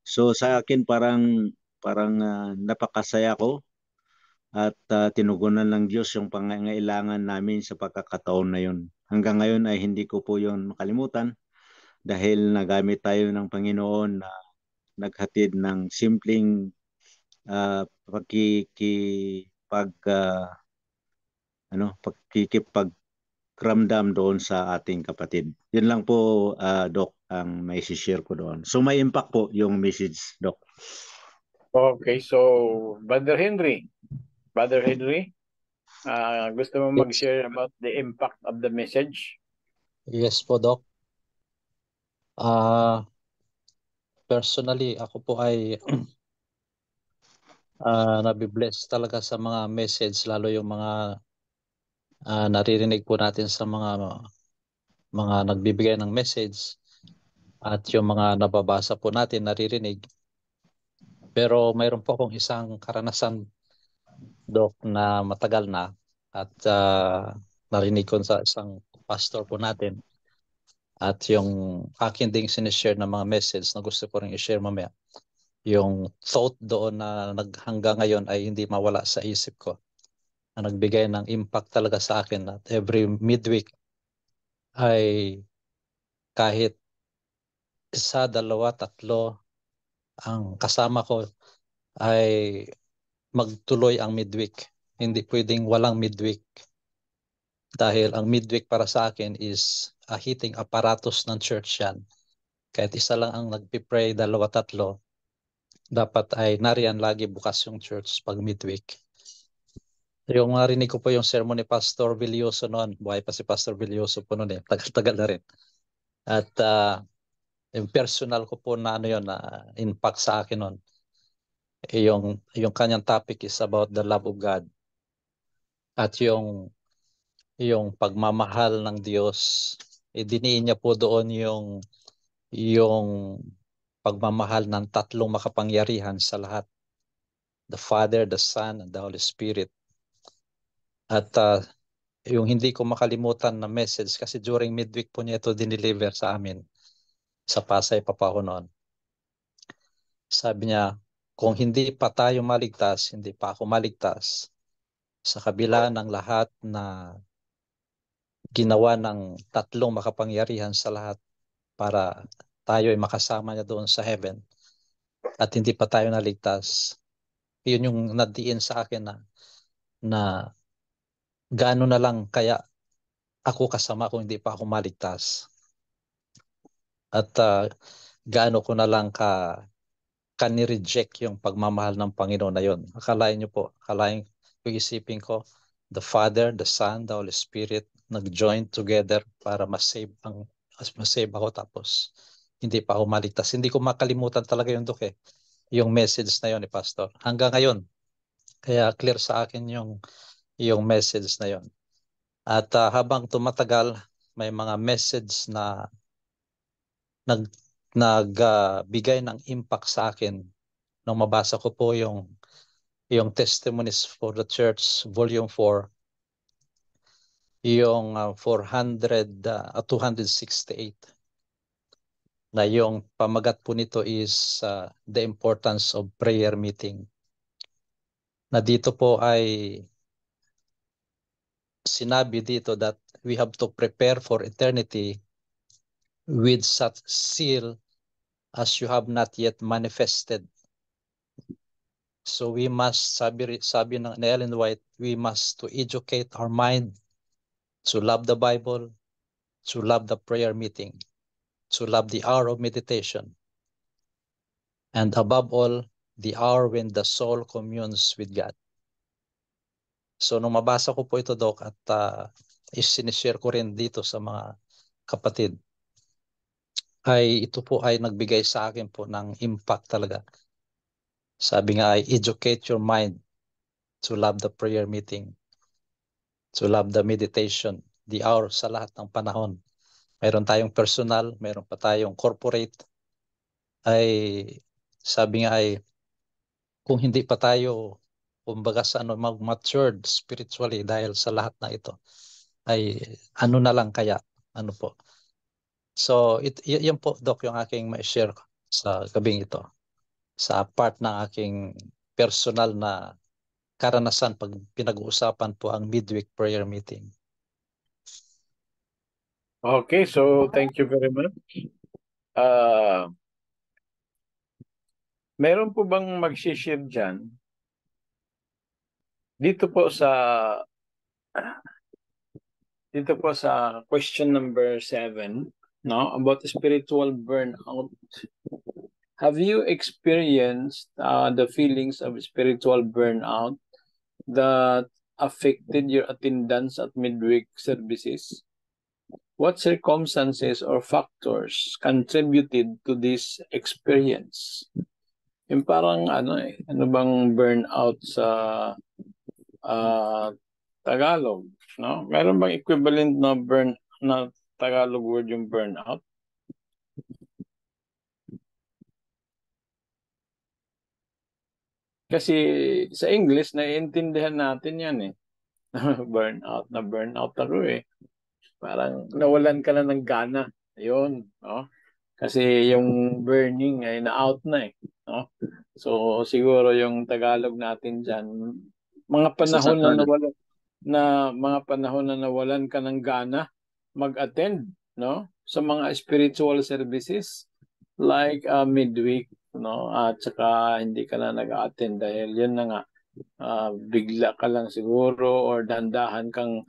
So sa akin parang napakasaya ko at tinugunan ng Diyos yung pangangailangan namin sa pagkakataon na yun. Hanggang ngayon ay hindi ko po yun makalimutan dahil nagamit tayo ng Panginoon na naghatid ng simpleng pagkikipagramdam doon sa ating kapatid. Yun lang po, Doc, ang may share ko doon. So may impact po yung message, Doc. Okay, so Brother Henry, gusto mo mag-share about the impact of the message? Yes po, Doc. Personally, ako po ay nabibless talaga sa mga message, lalo yung mga naririnig po natin sa mga nagbibigay ng message at yung mga nababasa po natin, naririnig. Pero mayroon po akong isang karanasan, Doc, na matagal na. At narinig ko sa isang pastor po natin. At yung akin ding sinishare na mga message na gusto ko rin i-share mamaya. Yung thought doon na hanggang ngayon ay hindi mawala sa isip ko. Na nagbigay ng impact talaga sa akin at every midweek ay kahit isa, dalawa, tatlo ang kasama ko ay magtuloy ang midweek. Hindi pwedeng walang midweek. Dahil ang midweek para sa akin is a hitting apparatus ng church yan. Kahit isa lang ang nagpipray, dalawa, tatlo, dapat ay nariyan lagi bukas yung church pag midweek. Yung narinig ko po yung sermon ni Pastor Villoso noon. Buhay pa si Pastor Villoso po noon eh. Tagal-tagal na rin. At yung personal ko po na ano yun, na impact sa akin noon. Yung kanyang topic is about the love of God. At yung pagmamahal ng Diyos, diniin niya po doon yung pagmamahal ng tatlong makapangyarihan sa lahat. The Father, the Son, and the Holy Spirit. At yung hindi ko makalimutan na message kasi during midweek po niya ito dineliver sa amin sa Pasay Papao noon. Sabi niya, kung hindi pa tayo maligtas, hindi pa ako maligtas, sa kabila ng lahat na ginawa ng tatlong makapangyarihan sa lahat para tayo ay makasama niya doon sa heaven at hindi pa tayo naligtas. Yun yung nadiin sa akin na gaano na lang kaya ako kasama kung hindi pa ako maligtas. At gaano ko na lang kanireject yung pagmamahal ng Panginoon na yun. Akalain nyo po, isipin ko, the Father, the Son, the Holy Spirit, nag-join together para masave ako tapos hindi pa ako maligtas. Hindi ko makalimutan talaga yung Dok yung message na yun ni Pastor. Hanggang ngayon, kaya clear sa akin yung message na yun. At habang tumatagal, may mga message na nagbigay ng impact sa akin nung mabasa ko po yung Testimonies for the Church, Volume 4, yung 268, na yung pamagat po nito is the importance of prayer meeting. Na dito po ay sinabi dito that we have to prepare for eternity with such zeal as you have not yet manifested. So we must, sabi ng Ellen White, we must to educate our mind to love the Bible, to love the prayer meeting, to love the hour of meditation, and above all, the hour when the soul communes with God. So nung mabasa ko po ito, Doc, at isinishare ko rin dito sa mga kapatid, ay ito po ay nagbigay sa akin po ng impact talaga. Sabi nga ay educate your mind to love the prayer meeting, to love the meditation, the hour sa lahat ng panahon. Mayroon tayong personal, mayroon pa tayong corporate. Ay sabi nga ay kung hindi pa tayo kumbaga sa mag-matured spiritually dahil sa lahat na ito, ay ano na lang kaya, ano po. So yan po, Doc, yung aking ma-share sa gabing ito. Sa part ng aking personal na karanasan pag pinag-uusapan po ang midweek prayer meeting. Okay, so thank you very much. Meron po bang mag-share dyan? Dito po sa question number 7, no, about spiritual burnout. Have you experienced the feelings of spiritual burnout that affected your attendance at midweek services? What circumstances or factors contributed to this experience? Yung parang ano bang burnout sa Tagalog, no? Meron bang equivalent na Tagalog word yung burnout? Kasi sa English, naiintindihan natin yan eh. burnout ako eh. Parang nawalan ka na ng gana. Ayun, no? Kasi yung burning ay na-out na eh, no? So siguro yung Tagalog natin diyan, mga panahon na nawalan mga panahon na nawalan ka ng gana mag-attend, no? Sa mga spiritual services like midweek, no? At saka hindi ka na nag-attend dahil yun na nga, bigla ka lang siguro or dandahan kang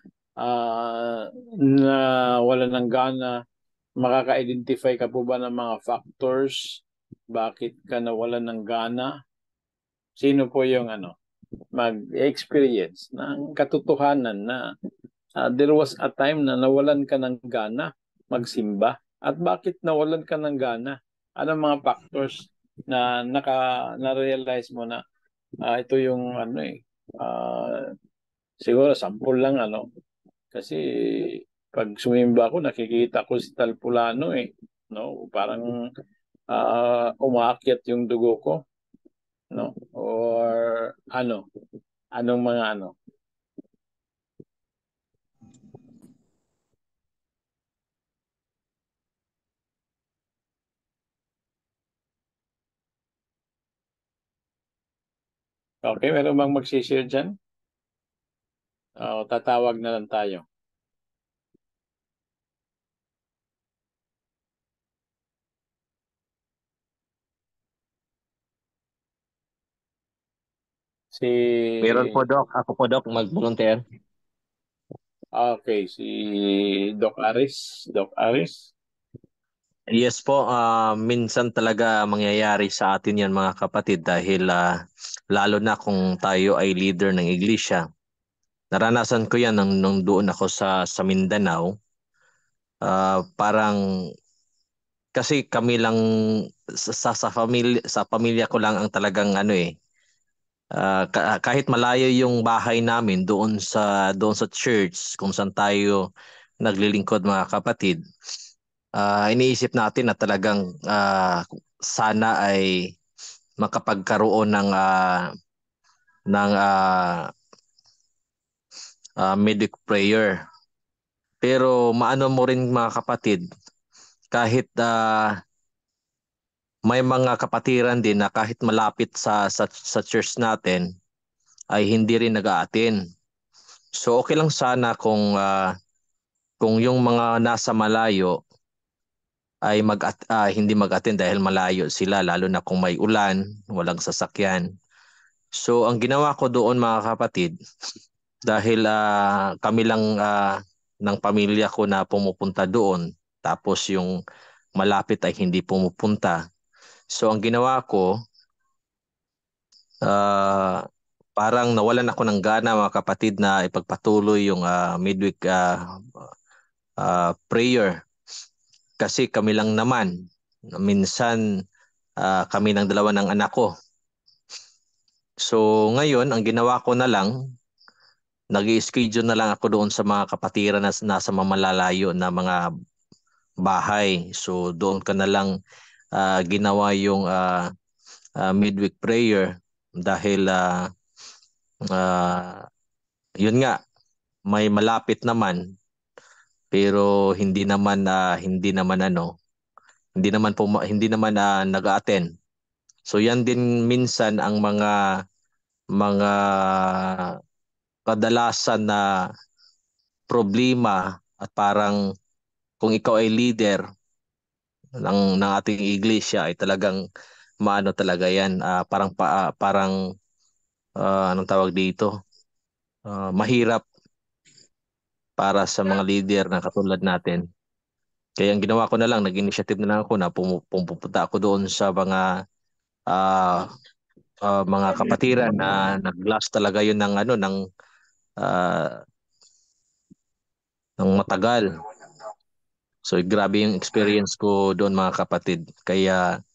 na wala ng gana. Makaka-identify ka po ba ng mga factors bakit ka nawalan ng gana? Sino po yung mag-experience ng katotohanan na there was a time na nawalan ka ng gana magsimba? At bakit nawalan ka ng gana? Anong mga factors na na-realize mo na ito yung siguro sample lang kasi pag sumimba ako nakikita ko si Talpulano no, parang umaakyat yung dugo ko, no, or anong mga Okay, meron bang magsishare dyan? Tatawag na lang tayo. Meron po, Doc. Ako po, Doc, mag-volunteer. Okay, si Doc Aris. Doc Aris? Yes po, minsan talaga mangyayari sa atin yan mga kapatid dahil lalo na kung tayo ay leader ng iglesia. Naranasan ko yan nung doon ako sa Mindanao. Parang kasi kami lang sa pamilya ko lang ang talagang kahit malayo yung bahay namin doon sa church kung saan tayo naglilingkod mga kapatid. Iniisip natin na talagang sana ay makapagkaroon ng midweek prayer. Pero maano mo rin mga kapatid, kahit may mga kapatiran din na kahit malapit sa church natin ay hindi rin nag-a-attend. So okay lang sana kung yung mga nasa malayo ay hindi mag-attend dahil malayo sila, lalo na kung may ulan, walang sasakyan. So ang ginawa ko doon mga kapatid, dahil kami lang ng pamilya ko na pumupunta doon, tapos yung malapit ay hindi pumupunta. So ang ginawa ko, parang nawalan ako ng gana mga kapatid na ipagpatuloy yung midweek prayer. Kasi kami lang naman. Minsan kami ng dalawa ng anak ko. So ngayon, ang ginawa ko na lang, nag-i-schedule na lang ako doon sa mga kapatiran na nasa mamalalayo na mga bahay. So doon ka na lang ginawa yung midweek prayer dahil yun nga, may malapit naman pero hindi naman nag-a-attend. So yan din minsan ang mga kadalasan na problema, at parang kung ikaw ay leader ng ating iglesia ay talagang maano talaga yan, parang anong tawag dito, mahirap para sa mga leader na katulad natin. Kaya ang ginawa ko na lang, nag-initiative na lang ako na pumunta ako doon sa mga kapatiran na nag-last talaga yun ng matagal. So grabe yung experience ko doon mga kapatid. Kaya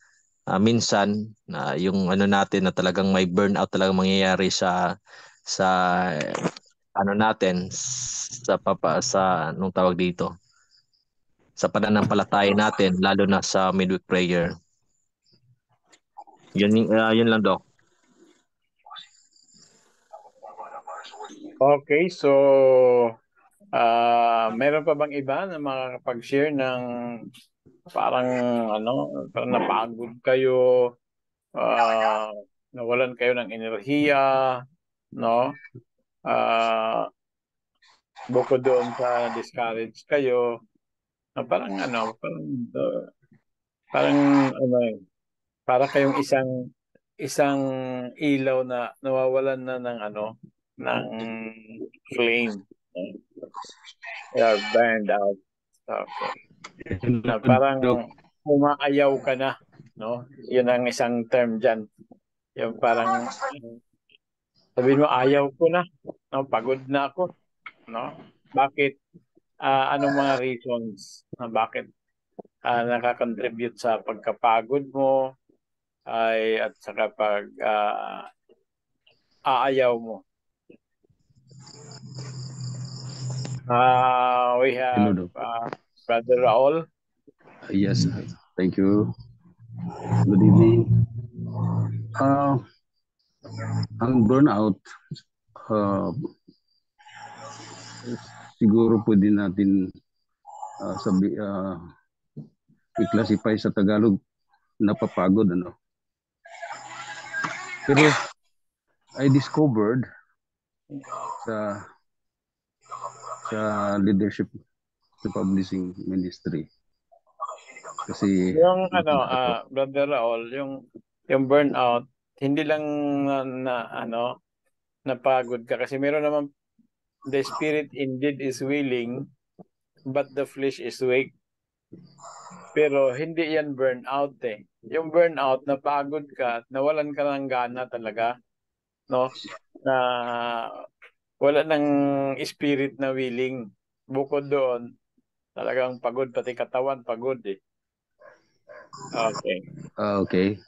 minsan yung natin na talagang may burnout talagang mangyayari sa natin sa anong tawag dito, sa pananampalataya natin, lalo na sa midweek prayer. Yun lang, Doc. Okay, so meron pa bang iba na makakapag-share ng parang parang napagod kayo, nawalan kayo ng enerhiya, no? Bukod doon sa discourage kayo, parang para kayong isang ilaw na nawawalan na ng flame. They are burned out. Okay. Na parang umaayaw ka na, no? Yun ang isang term dyan. Yung parang sabihin mo, ayaw ko na, no? Pagod na ako, no? Bakit? Anong mga reasons na bakit nakakontribute sa pagkapagod mo at saka pag aayaw mo? We have Brother Raul. Yes, thank you. Good evening. Ang burnout, siguro pwede natin i-classify sa Tagalog, napapagod, ano. Pero I discovered sa leadership sa publishing ministry. Kasi yung Brother Raul, yung burnout, hindi lang napagod ka kasi meron naman the spirit indeed is willing but the flesh is weak. Pero hindi yan burnout eh. Yung burnout, napagod ka at nawalan ka ng gana talaga, no? Na wala ng spirit na willing. Bukod doon, talagang pagod, pati katawan pagod eh. Okay. Okay.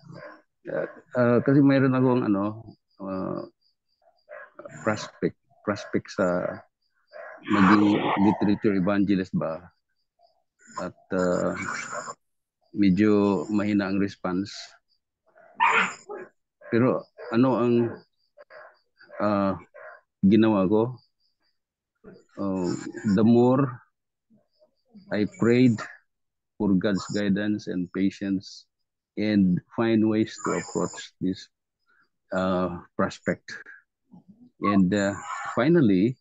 Kasi mayroon akong prospect sa maging literature evangelist ba. At medyo mahina ang response. Pero ano ang ginawa ko? The more I prayed for God's guidance and patience and find ways to approach this prospect. And finally,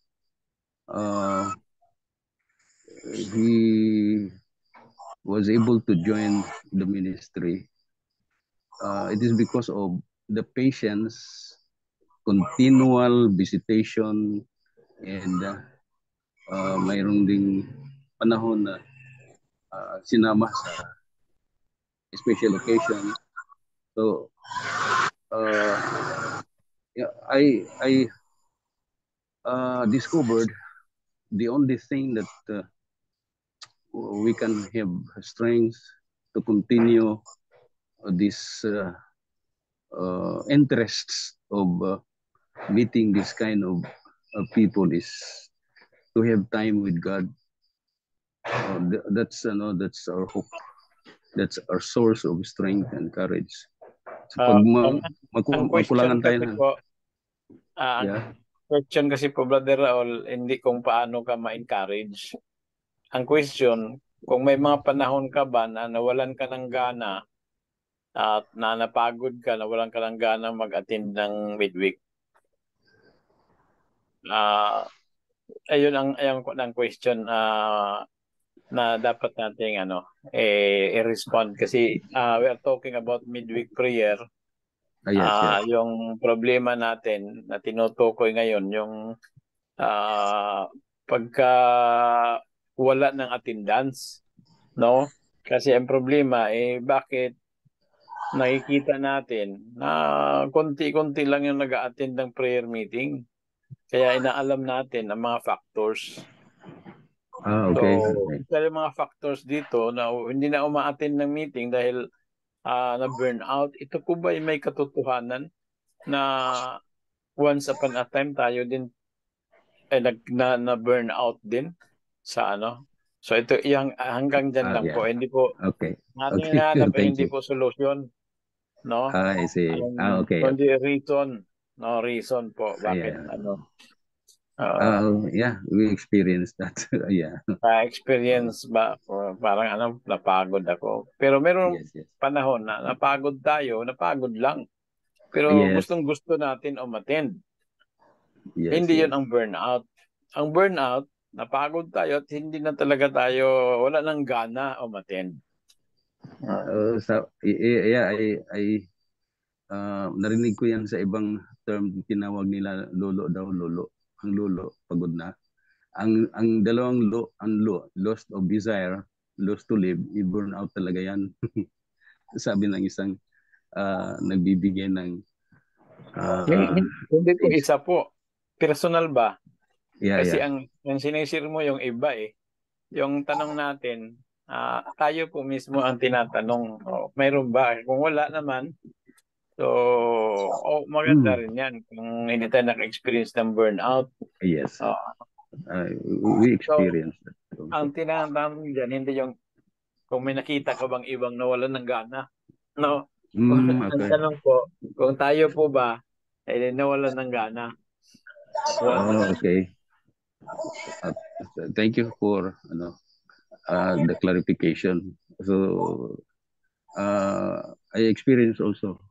he was able to join the ministry. It is because of the patience, continual visitation, and mayroong ding panahon na sinama sa special occasion. So I discovered the only thing that we can have strength to continue this interests of meeting this kind of people is to have time with God. That's our hope. That's our source of strength and courage. So pag magkulangan tayo ng question kasi po, Brother Raul, hindi kung paano ka ma-encourage. Ang question, kung may mga panahon ka ba na nawalan ka ng gana at na napagod ka, nawalan ka ng gana mag-attend ng midweek. Ayun ang question na dapat nating i-respond kasi we are talking about midweek prayer. Yes. Yung problema natin na tinutukoy ngayon, yung pagka wala ng attendance, no? Kasi ang problema bakit nakikita natin na konti-konti lang yung nag-a-attend ng prayer meeting. Kaya inaalam natin ang mga factors. Okay. So, isa yung mga factors dito na hindi na uma-attend ng meeting dahil na-burnout. Ito po ba may katotohanan na once upon a time tayo din na-burnout din sa So ito hanggang dyan lang po. Hindi po natin hinahanap hindi po solusyon. No? I see. Okay. Kundi reason. No reason po. Bakit Yeah, we experienced that. Yeah. Experience ba? Parang napagod ako. Pero merong Yes, yes. panahon na napagod lang. Pero Yes. gustong-gusto natin umattend. Yes, Hindi yun yes. ang burnout. Ang burnout, napagod tayo at hindi na talaga tayo, wala nang gana umattend. Narinig ko yan sa ibang term, tinawag nila lolo daw, lolo. Ang lolo, pagod na. Ang dalawang lost of desire, lost to live, i-burn out talaga yan. Sabi ng isang nagbibigay ng hindi po isa po. Personal ba? Kasi yeah. ang sinisir mo yung iba eh. Yung tanong natin, tayo po mismo ang tinatanong, mayroon ba? Kung wala naman, so maganda rin yan kung hindi tayo naka-experience ng burnout. Yes. We experienced that. Ang tinatanong dyan, hindi yung kung may nakita ka bang ibang nawalan ng gana. No? Okay. Ang tanong po, kung tayo po ba ay nawalan ng gana. Okay. Thank you for the clarification. So, I experience also.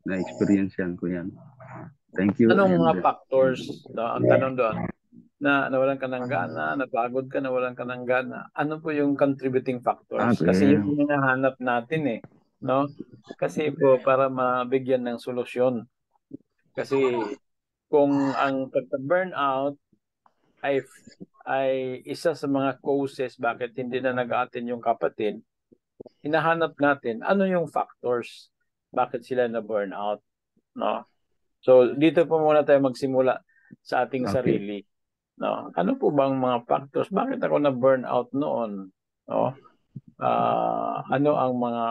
Na-experience yan ko yan. Thank you. Anong mga factors, ang tanong doon, na nawalan ka ng gana, napagod ka, nawalan ka ng gana, ano po yung contributing factors? Okay. Kasi yun yung hinahanap natin eh. No? Kasi po para mabigyan ng solusyon. Kasi kung ang pagka-burnout ay isa sa mga causes bakit hindi na nag-a-attend yung kapatid, hinahanap natin ano yung factors bakit sila na burnout, no? So dito po muna tayo magsimula sa ating sarili, no? Ano po bang mga factors bakit ako na burnout noon, no? Ano ang mga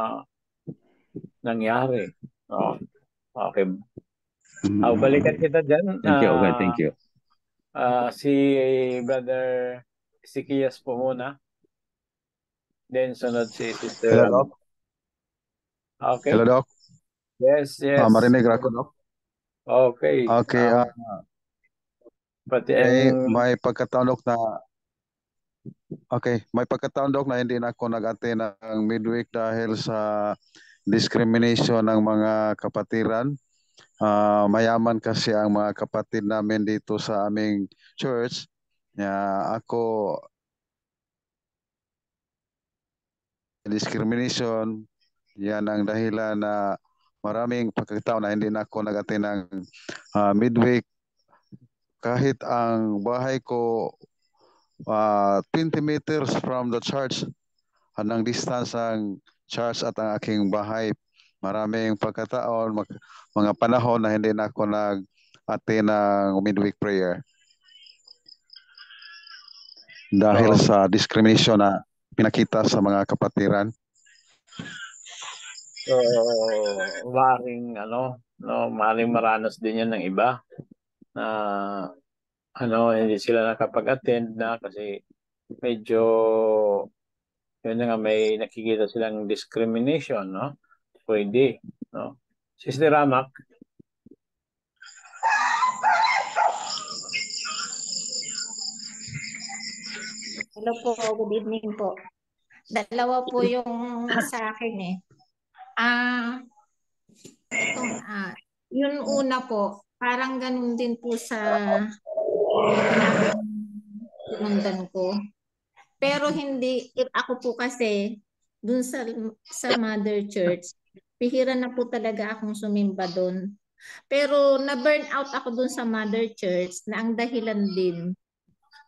nangyari, no? Okay. Balikan kita dyan. Thank you. Si Brother Sikias po muna. Then sunod si Sister. Hello, Doc. Okay. Hello, Doc. Yes. Marinig ako, Doc. Okay. Okay. Pati may pagkataon, Doc, na may pagkataon, Doc, na hindi na ako nag-attend ng midweek dahil sa discrimination ng mga kapatiran. Mayaman kasi ang mga kapatid namin dito sa aming church. Ako, discrimination, yan ang dahilan na maraming pagkakataon na hindi na ako nag-attend ng midweek. Kahit ang bahay ko 20 meters from the church, anong distance ang church at ang aking bahay. Maraming pagkataon, mga panahon na hindi na ako nag-attend ng midweek prayer. Dahil sa discrimination na pinakita sa mga kapatiran. So, maring maranas din yan ng iba na hindi sila nakapag-attend na kasi medyo yun nga, may nakikita silang discrimination, no? Pwede, no? Sister Ramak. Hello po, good evening po. Dalawa po yung sa akin eh. Yung una po, parang ganun din po sa pinundan ko. Pero hindi, ako po kasi dun sa Mother Church, pihira na po talaga akong sumimba dun. Pero na-burn out ako dun sa Mother Church na ang dahilan din,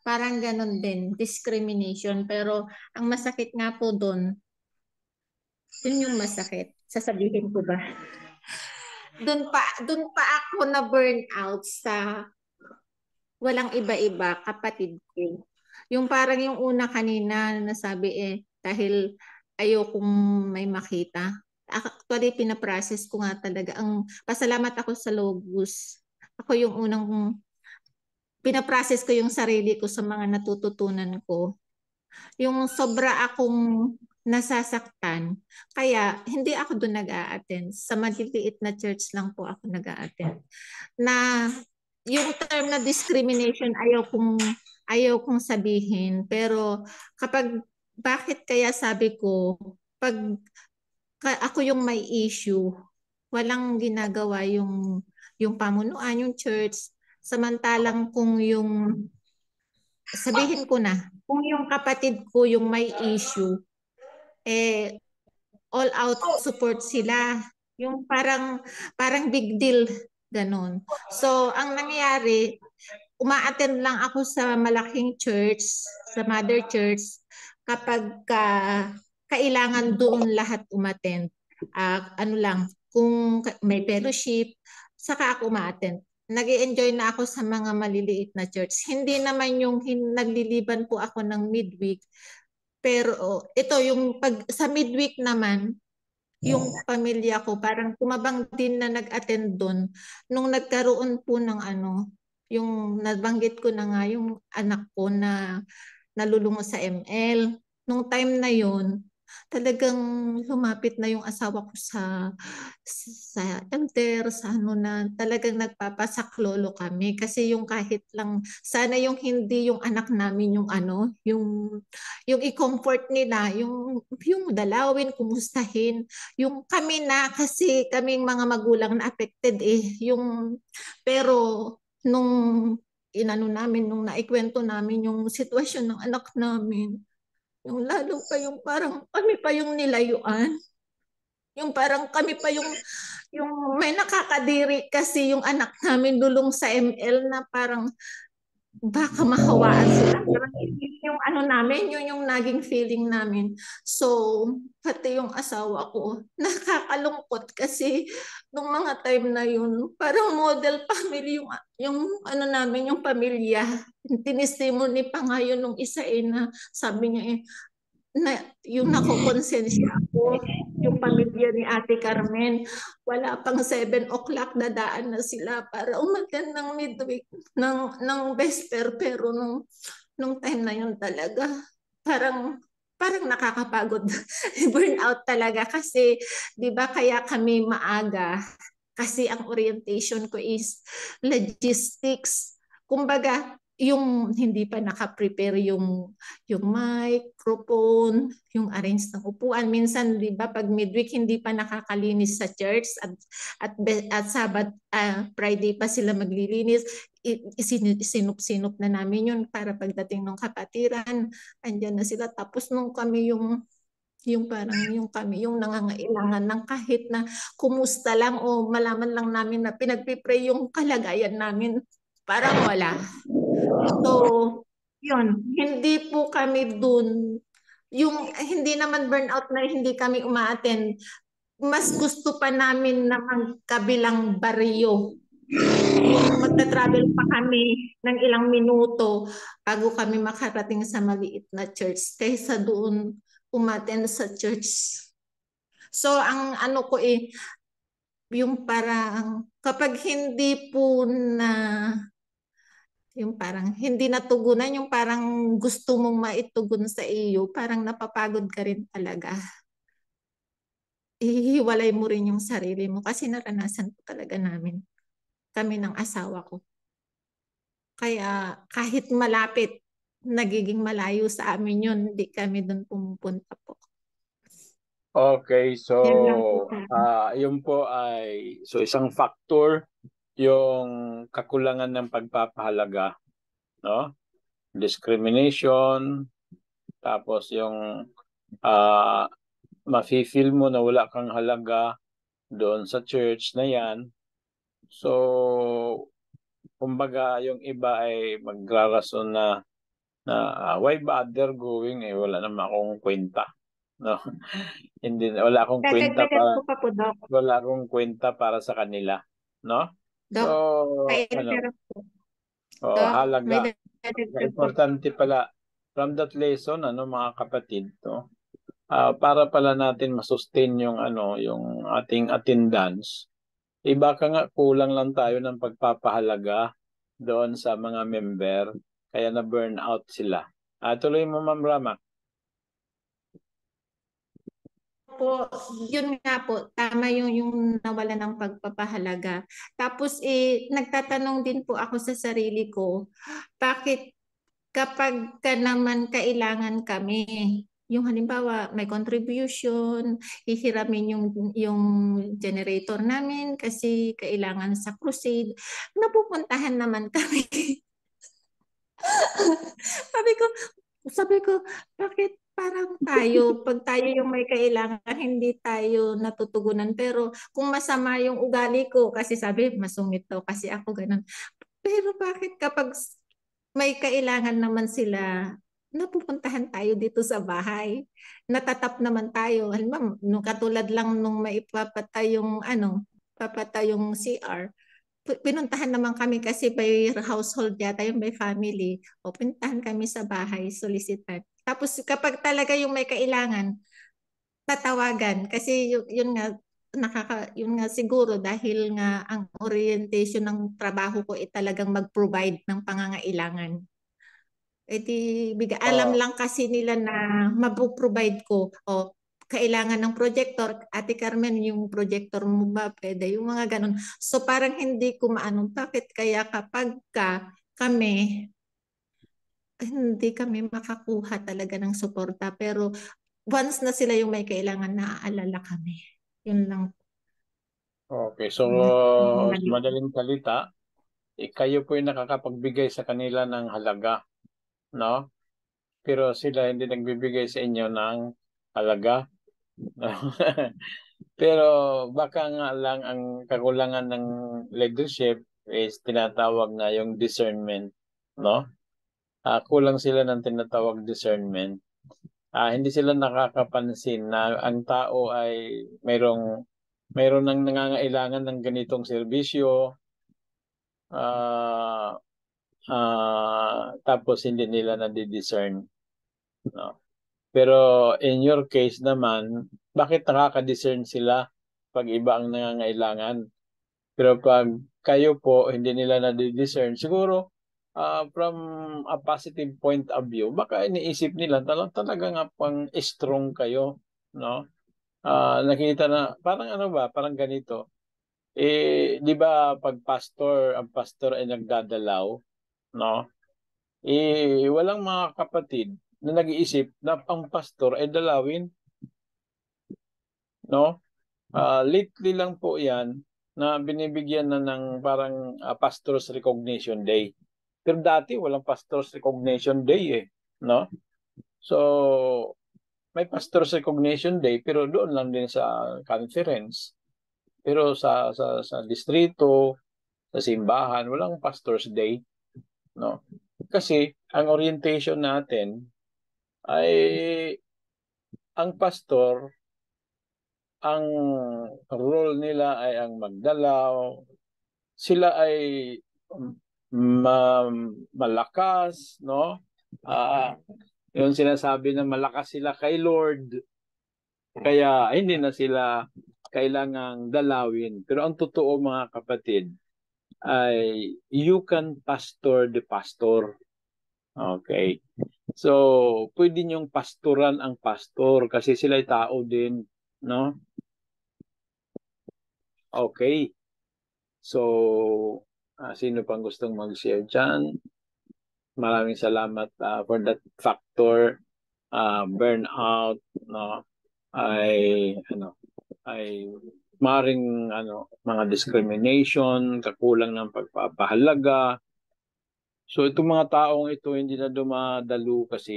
parang ganun din, discrimination. Pero ang masakit nga po dun, yun yung masakit. Sasabihin ko ba? Dun pa ako na-burn out sa walang iba-iba, kapatid ko. Yung parang yung una kanina nasabi dahil ayokong may makita. Actually, pinaprocess ko nga talaga. Pasalamat ako sa Logos. Ako yung unang pinaprocess ko yung sarili ko sa mga natututunan ko. Yung sobra akong nasasaktan. Kaya hindi ako doon nag-a-attend. Sa maliliit na church lang po ako nag-a-attend. Na yung term na discrimination ayaw kong sabihin, pero bakit kaya sabi ko pag ako yung may issue, walang ginagawa yung pamunuan, yung church, samantalang kung yung sabihin ko na, kung yung kapatid ko yung may issue, all out support sila. Yung parang big deal, ganon. So, ang nangyayari, uma-attend lang ako sa malaking church, sa mother church, kapag kailangan doon lahat umattend. Ano lang, kung may fellowship, saka ako uma-attend. Nag-i-enjoy na ako sa mga maliliit na church. Hindi naman yung nagliliban po ako ng midweek. Pero ito, yung sa midweek naman, yung pamilya ko, parang tumabang din na nag-attend doon. Nung nagkaroon po ng yung nabanggit ko na nga yung anak ko na nalulungo sa ML. Nung time na yun, talagang lumapit na yung asawa ko sa elder, sa na talagang nagpapasaklolo kami kasi yung kahit lang sana yung hindi yung anak namin yung yung i-comfort nila, yung dalawin, kumustahin, yung kami na kasi kaming mga magulang na affected pero nung nung naikwento namin yung sitwasyon ng anak namin, yung lalo pa yung parang kami pa yung nilayuan. Yung parang kami pa yung may nakakadiri kasi yung anak namin dulong sa ML na parang baka mahawaan sila. Parang yung namin, yun yung naging feeling namin. So, pati yung asawa ko, nakakalungkot kasi nung mga time na yun, parang model family yung namin, yung pamilya. Tinistimony pa nga yun nung isa na sabi niya na yung nakokonsensya ako, yung pamilya ni Ate Carmen, wala pang 7 o'clock dadaan na sila para umattend ng midweek ng vesper, pero nung time na yun talaga parang nakakapagod. Burnout talaga kasi 'di ba kaya kami maaga kasi ang orientation ko is logistics. Kumbaga, yung hindi pa naka-prepare yung microphone, yung arrange ng upuan. Minsan, 'di ba, pag midweek hindi pa nakakalinis sa church at Sabat, Friday pa sila maglilinis. Sinup-sinup na namin yun para pagdating ng kapatiran, andyan na sila. Tapos nung kami yung kami yung nangangailangan ng kahit na kumusta lang o malaman lang namin na pinagpipray yung kalagayan namin, parang wala. So, yun, hindi po kami dun. Yung hindi naman burnout na hindi kami umaattend, mas gusto pa namin na magkabilang baryo. Yung magta-travel pa kami ng ilang minuto bago kami makarating sa maliit na church kaysa doon umattend sa church. So, ang ko yung parang kapag hindi po yung parang hindi natugunan, yung parang gusto mong maitugon sa iyo, parang napapagod ka rin talaga. Ihiwalay mo rin yung sarili mo kasi naranasan po talaga namin, kami ng asawa ko. Kaya kahit malapit, nagiging malayo sa amin yun, hindi kami doon pumupunta po. Okay, so Yan lang po sa yun po ay isang factor yung kakulangan ng pagpapahalaga, no? Discrimination, tapos yung mafe-feel mo na wala kang halaga doon sa church na yan. So, kumbaga yung iba ay magrarason na why bother going, wala naman akong kwenta, no? Hindi, wala akong kwenta Dadagdagan para ko pa po, Doc. wala akong kwenta para sa kanila, no? So, Doc, pa-interrupt po. Doc, may halaga. dadagdag po. Importante pala from that lesson, mga kapatid, no? Para pala natin masustain yung yung ating attendance. Iba ka nga, kulang lang tayo ng pagpapahalaga doon sa mga member, kaya na burnout sila. Tuloy mo, Ma'am Rama. Opo, yun nga po, tama yung nawala ng pagpapahalaga. Tapos nagtatanong din po ako sa sarili ko, bakit kapag ka naman kailangan kami, yung halimbawa may contribution, hihiramin yung generator namin kasi kailangan sa crusade, napupuntahan naman kami. sabi ko, bakit parang pag tayo yung may kailangan, hindi tayo natutugunan. Pero kung masama yung ugali ko, kasi sabi, masungit daw kasi ako ganun. Pero bakit kapag may kailangan naman sila, napupuntahan tayo dito sa bahay? Natatap naman tayo. Halimbawa, katulad lang nung maipapatay yung papatay yung CR, pinuntahan naman kami kasi by household yata yung by family. O pinuntahan kami sa bahay, solicitan. Tapos kapag talaga yung may kailangan, tatawagan. Kasi yun nga, yun nga siguro dahil nga ang orientation ng trabaho ko ay talagang mag-provide ng pangangailangan. Alam lang kasi nila na mapoprovide ko. O kailangan ng projector, Ate Carmen, yung projector mo ba pwede? Yung mga ganun. So parang hindi ko maanong bakit kaya kapag kami, hindi kami makakuha talaga ng suporta. Pero once na sila yung may kailangan, naaalala kami. Yun lang. Okay, so sa madaling salita, kayo po yung nakakapagbigay sa kanila ng halaga, no? Pero sila hindi nagbibigay sa inyo ng halaga. Pero baka nga lang ang kakulangan ng leadership is tinatawag na yung discernment, no? Kulang sila ng tinatawag discernment. Hindi sila nakakapansin na ang tao ay mayroon nang nangangailangan ng ganitong serbisyo, tapos hindi nila nadi-discern, no? Pero in your case naman, bakit nakaka-discern sila pag iba ang nangangailangan? Pero pag kayo po, hindi nila nadi-discern, siguro from a positive point of view, baka iniisip nila talaga nga pang strong kayo, no? Nakita na, parang parang ganito. Di ba pag ang pastor ay nagdadalaw, no? Walang mga kapatid na nag-iisip na ang pastor ay dalawin, no? Lately lang po yan na binibigyan na ng parang Pastor's Recognition Day. Pero dati walang Pastor's Recognition Day no? So, may Pastor's Recognition Day pero doon lang din sa conference. Pero sa distrito, sa simbahan, walang Pastor's Day, no? Kasi ang orientation natin ay ang pastor, ang role nila ay ang magdalaw. Sila ay malakas, no? Yung sinasabi na malakas sila kay Lord. Kaya hindi na sila kailangang dalawin. Pero ang totoo mga kapatid ay you can pastor the pastor. Okay. So, pwede niyong pastoran ang pastor kasi sila ay tao din, no? Okay. So, sino pang gustong mag-share dyan? Maraming salamat for that factor. Burnout, no? Ay maring mga discrimination, kakulang ng pagpapahalaga. So itong mga taong ito hindi na dumadalo kasi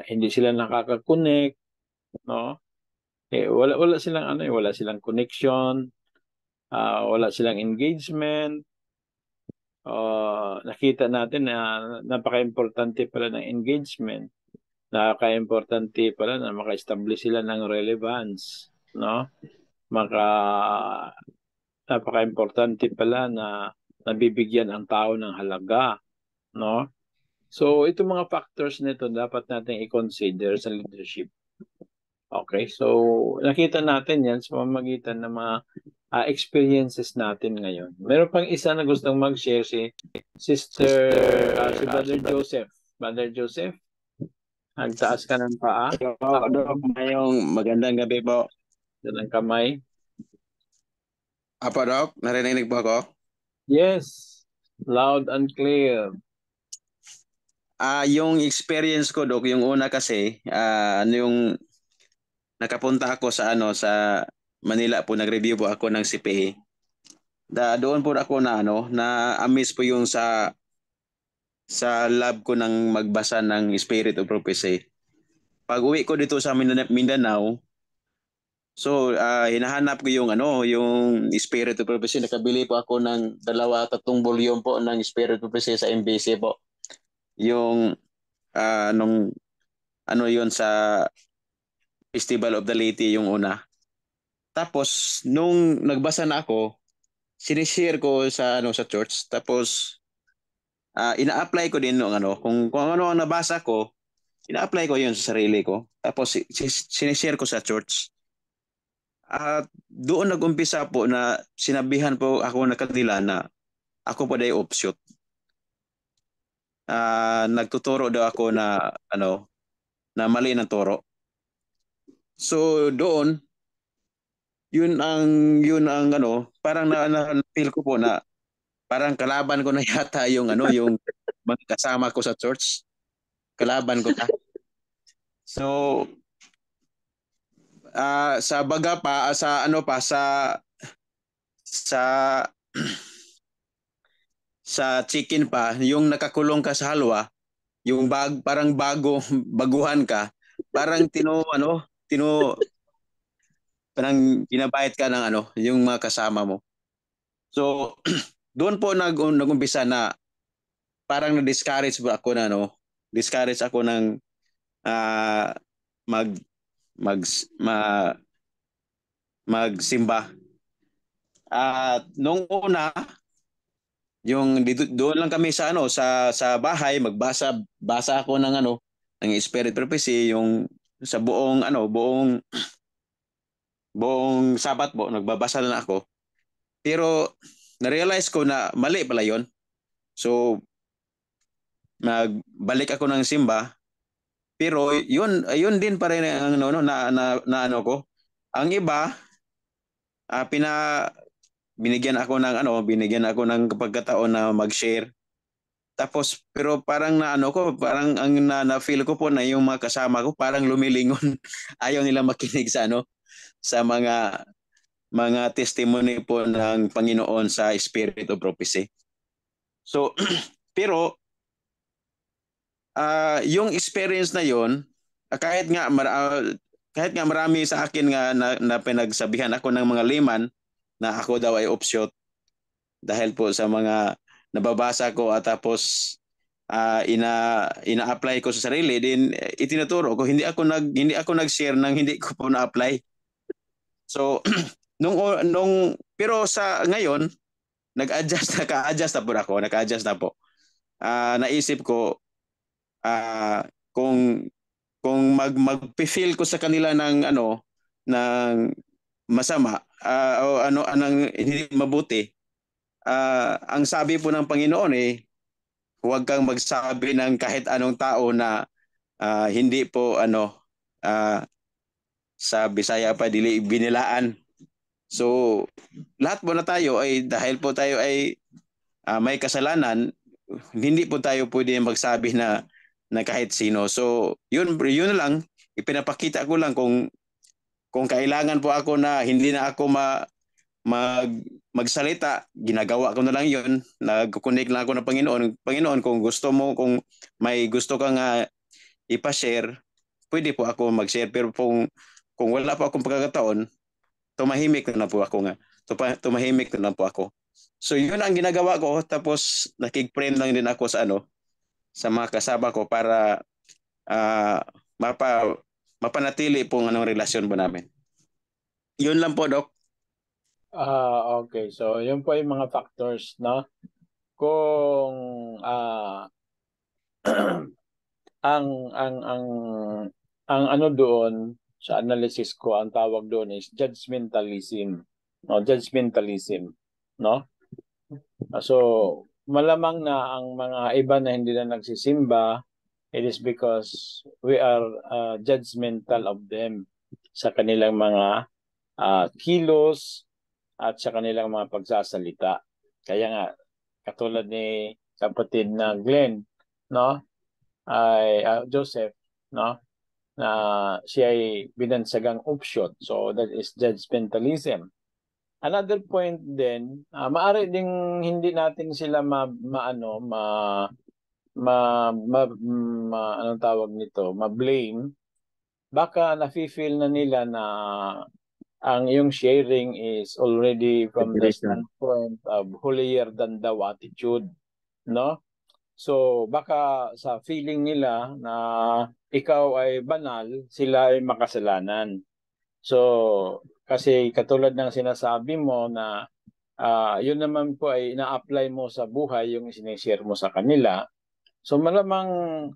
hindi sila nakaka-connect, no? Wala silang wala silang connection, wala silang engagement. Nakita natin na napaka-importante pala ng engagement. Napaka-importante pala na maka-establish sila ng relevance, no? Napaka-importante pala na nabibigyan ang tao ng halaga, no? So, itong mga factors nito dapat natin i-consider sa leadership. Okay, so nakita natin yan sa pamamagitan ng mga experiences natin ngayon. Meron pang isa na gustong mag-share si Brother Joseph. Brother Joseph, Nagtaas ka ng paa. Dok, mayong magandang gabi po. Yan ang kamay. Apo, Dok, narinig po ako? Yes, loud and clear. Yung experience ko, Dok, yung una kasi, yung nakapunta ako sa sa Manila po, nag-review po ako ng CPA. Doon po ako na amiss po yung sa lab ko ng magbasa ng Spirit of Prophecy. Pag uwi ko dito sa Mindanao, so hinahanap ko yung yung Spirit of Prophecy. Nakabili po ako ng 2-3 volume po ng Spirit of Prophecy sa MBC po. Yung nung yun sa Festival of the Leyte yung una. Tapos nung nagbasa na ako, sinishare ko sa sa church. Tapos ina-apply ko din ng kung ano ang nabasa ko, ina-apply ko yun sa sarili ko. Tapos sinishare ko sa church. At doon nag-umpisa po na sinabihan po ako na kanila na ako pa day offshoot. Nagtuturo daw ako na na mali ng turo. So doon yun ang parang na-feel ko po na parang kalaban ko na yata yung yung mga kasama ko sa church. Kalaban ko ta. So sa baga pa sa sa chicken pa, yung nakakulong ka sa halwa, yung parang baguhan ka, parang parang pinabayad ka ng yung mga kasama mo. So doon po nag-umpisa na parang na-discourage ako na discourage ako ng magsimba. At nung una, yung doon lang kami sa sa bahay, basa ako ng ng Spirit Prophecy, yung sa buong Sabat po, nagbabasa lang ako. Pero na-realize ko na mali pala yon. So nagbalik ako ng simba. Pero yun din pa rin ang na ko. Ang iba binigyan ako ng pagkataon na mag-share. Tapos pero parang parang ang na-feel ko po na yung mga kasama ko parang lumilingon. Ayaw nila makinig sa sa mga testimony po ng Panginoon sa Spirit of Prophecy. So pero yung experience na yon, kahit nga marami sa akin nga na pinagsabihan ako ng mga layman na ako daw ay offshoot dahil po sa mga nababasa ko at tapos ina-apply ko sa sarili, din itinuturo ko, hindi ako nag-share ng hindi ko po na-apply. So pero sa ngayon naka-adjust na po. Naisip ko kung mag-feel ko sa kanila ng ng masama o anong hindi mabuti, ang sabi po ng Panginoon huwag kang magsabi ng kahit anong tao na hindi po sa Bisaya pa dili binilaan. So lahat po na tayo ay dahil po tayo ay may kasalanan, hindi po tayo pwede magsabi na kahit sino. So yun lang, ipinapakita ko lang kung kailangan po ako na hindi na ako magsalita, ginagawa ko na lang yun. Nag-connect lang ako ng Panginoon, kung gusto mo, kung may gusto kang ipa-share, pwede po ako mag-share. Pero kung wala po akong pagkakataon, tumahimik na po ako tumahimik na po ako. So yun ang ginagawa ko. Tapos nakig-friend lang din ako sa sa mga kasama ko para mapanatili po ang relasyon po namin. Yun lang po, Doc. Okay. So yun po yung mga factors, no? Kung ang doon sa analysis ko, ang tawag doon is judgmentalism. No, judgmentalism, no? So malamang na ang mga iba na hindi na nagsisimba it is because we are judgmental of them sa kanilang mga kilos at sa kanilang mga pagsasalita. Kaya nga, katulad ni kapatid na Glenn, no? Ay Joseph, no? Na siya ay binansagang option. So that is judgmentalism. Another point din, maaari ding hindi natin sila anong tawag nito, ma-blame. Baka nafe-feel na nila na ang yung sharing is already from the standpoint of holier than thou attitude, no? So baka sa feeling nila na ikaw ay banal, sila ay makasalanan. So kasi katulad ng sinasabi mo na yun naman po ay ina-apply mo sa buhay yung sinishare mo sa kanila. So malamang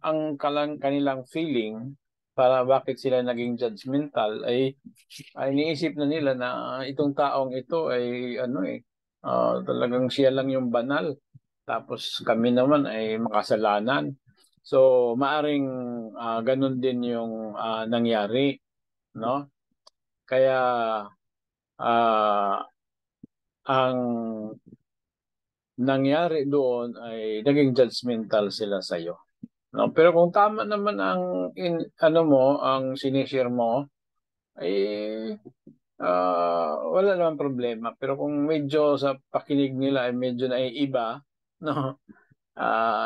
ang kanilang feeling para bakit sila naging judgmental ay iniisip na nila na itong taong ito ay talagang siya lang yung banal. Tapos kami naman ay makasalanan. So maaring ganun din yung nangyari, no? Kaya ang nangyari doon ay naging judgmental sila sa iyo. No? Pero kung tama naman ang ang sinishare mo, ay wala naman problema. Pero kung medyo sa pakinig nila ay medyo naiiba, no?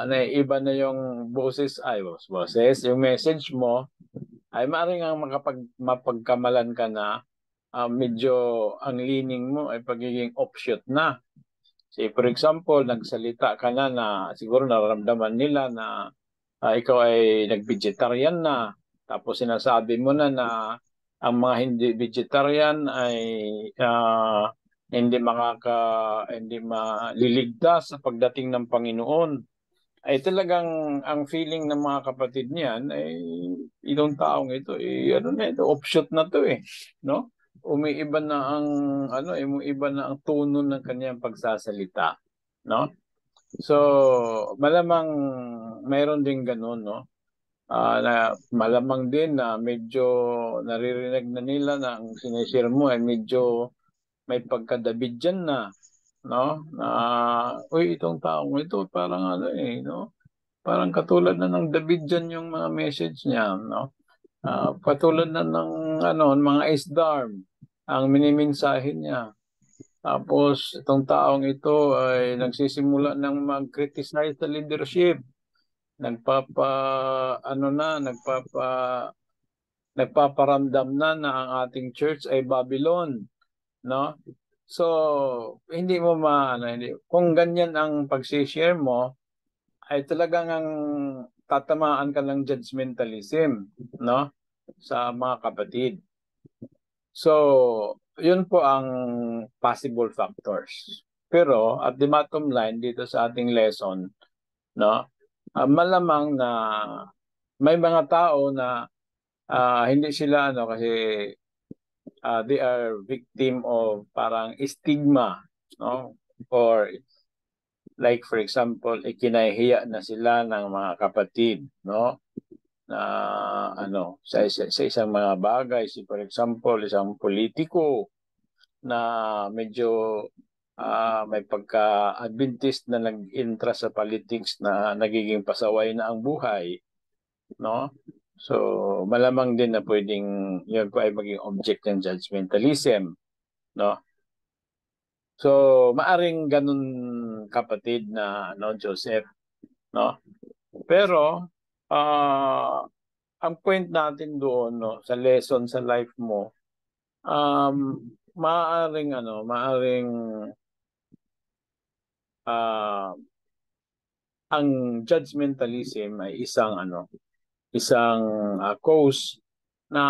Naiiba na yung boses, yung message mo, ay maaaring ang mapagkamalan ka na medyo ang leaning mo ay pagiging offshoot na. Say, for example, nagsalita ka na siguro nararamdaman nila na ikaw ay nag-vegetarian na. Tapos sinasabi mo na ang mga hindi vegetarian ay hindi maliligtas sa pagdating ng Panginoon. Ay talagang ang feeling ng mga kapatid niyan ay itong taong ito offshoot na to no? Umiiba na ang tono ng kanyang pagsasalita, no? So malamang mayroon din ganun, no? Na malamang din na medyo naririnig na nila na ang sinishare mo ay medyo may pagka-David dyan na, no? Itong taong ito parang no? Parang katulad na ng David dyan yung mga message niya, no? Katulad na ng mga isdarm ang minimensahe niya. Tapos itong taong ito ay nagsisimula ng mag-criticize sa leadership. Nagpaparamdam na ang ating church ay Babylon, no? So hindi mo kung ganyan ang pag-share mo ay talagang ang tatamaan ka ng judgmentalism, no? Sa mga kapatid. So, yun po ang possible factors. Pero at the bottom line dito sa ating lesson, no? Malamang na may mga tao na hindi sila kasi they are victim of parang stigma, no? Or like for example, ikinahiya na sila ng mga kapatid, no? Na sa isang mga bagay, for example, isang politiko na medyo may pagka-Adventist na nag-intra sa politics na nagiging pasaway na ang buhay, no? So malamang din na pwedeng yun po ay maging object ng judgmentalism, no? So maaring ganun kapatid na Joseph, no? Pero ang point natin doon, no, sa lesson sa life mo, maaring ang judgmentalism ay isang cause na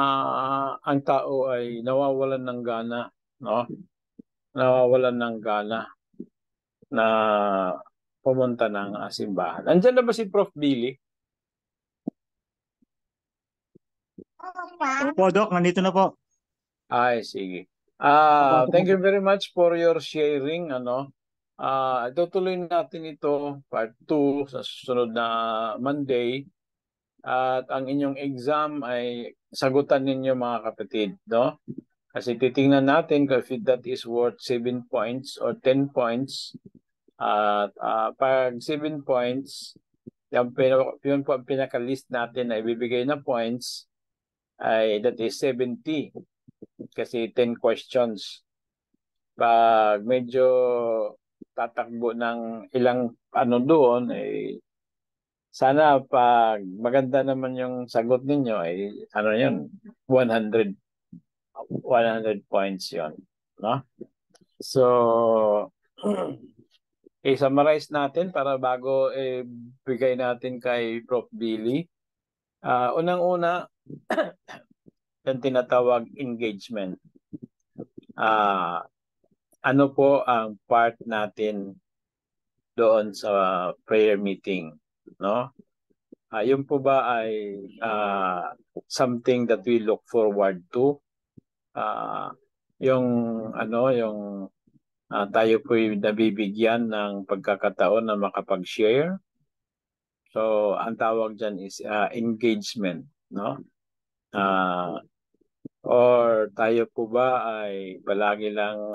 ang tao ay nawawalan ng gana, no? Nawawalan ng gana na pumunta ng simbahan. Andiyan na ba si Prof. Billy? Opo, Doc. Nandito na po. Ay, sige. Thank you very much for your sharing. Tutuloy natin ito, part 2, sa susunod na Monday. At ang inyong exam ay sagutan ninyo mga kapatid, no? Kasi titingnan natin if that is worth 7 points or 10 points. At pag 7 points, yun po ang pinaka-list natin na ibibigay na points ay that is 70 kasi 10 questions. Pag medyo tatakbo ng ilang ano doon, eh, sana pag maganda naman yung sagot ninyo, ay ano yun, 100 points yon, no? So, i-summarize natin para bago bigay natin kay Prof. Billy. Unang-una, yung tinatawag engagement. Ano po ang part natin doon sa prayer meeting, no? Yun po ba ay something that we look forward to? Yung tayo po nabibigyan ng pagkakataon na makapag-share. So, ang tawag dyan is engagement, no? Or tayo po ba ay palagi lang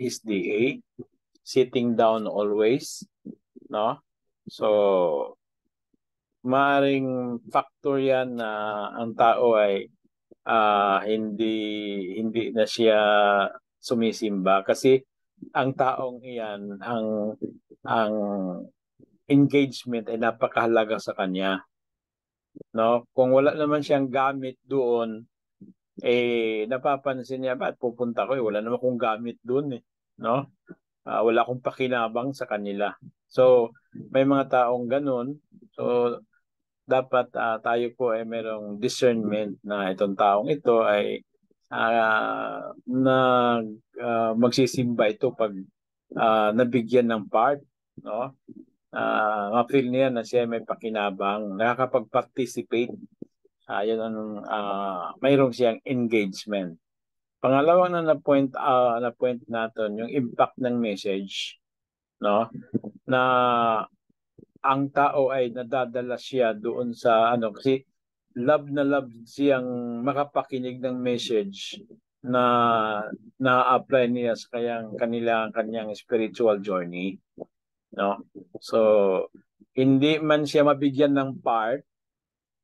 SDA, sitting down always, no? So, maaaring factor yan na ang tao ay hindi na siya sumisimba kasi ang taong iyan, ang engagement ay napakahalaga sa kanya, no? Kung wala naman siyang gamit doon, napapansin niya, ba't pupunta ko, wala naman akong gamit doon, no? Wala akong pakinabang sa kanila. So may mga taong ganun. So dapat tayo po ay merong discernment na itong taong ito ay magsisimba ito pag nabigyan ng part, no? Ma-feel niya na siya may pakinabang, nakakapag-participate. Mayroong siyang engagement. Pangalawa na point natin yung impact ng message, no? Na ang tao ay nadadala siya doon sa kasi love na love siyang makapakinig ng message na na-apply niya sa kanyang spiritual journey, no? So hindi man siya mabigyan ng part,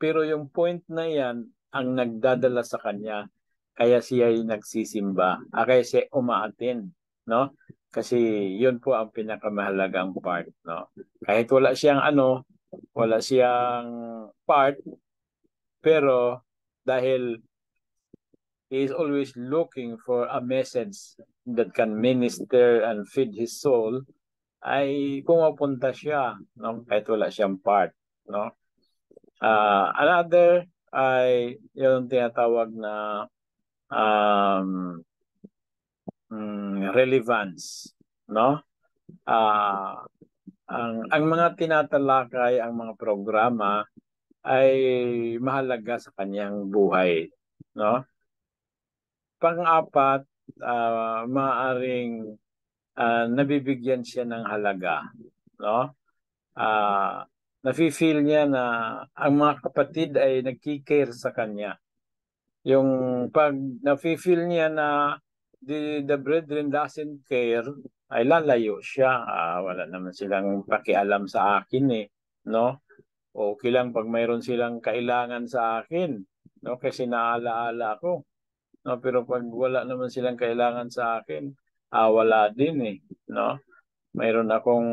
pero yung point na yan ang nagdadala sa kanya, kaya siya ay nagsisimba, kaya siya umaattend, no? Kasi yun po ang pinakamahalagang part, no? Kahit wala siyang part, pero dahil he is always looking for a message that can minister and feed his soul, ay pumupunta siya, no? Kahit wala siyang part, no? Another ay yung tinatawag na relevance, no? Ang mga tinatalakay, ang mga programa ay mahalaga sa kanyang buhay, no? Pang-apat, maaring nabibigyan siya ng halaga, no? Nafi-feel niya na ang mga kapatid ay nagki-care sa kanya. Yung pag nafi-feel niya na the brethren doesn't care, ay lalayo siya. Wala naman silang pakialam sa akin, no? Okay lang pag mayroon silang kailangan sa akin, no? Kasi naalaala ako. No, pero pag wala naman silang kailangan sa akin, wala din, no? Mayroon akong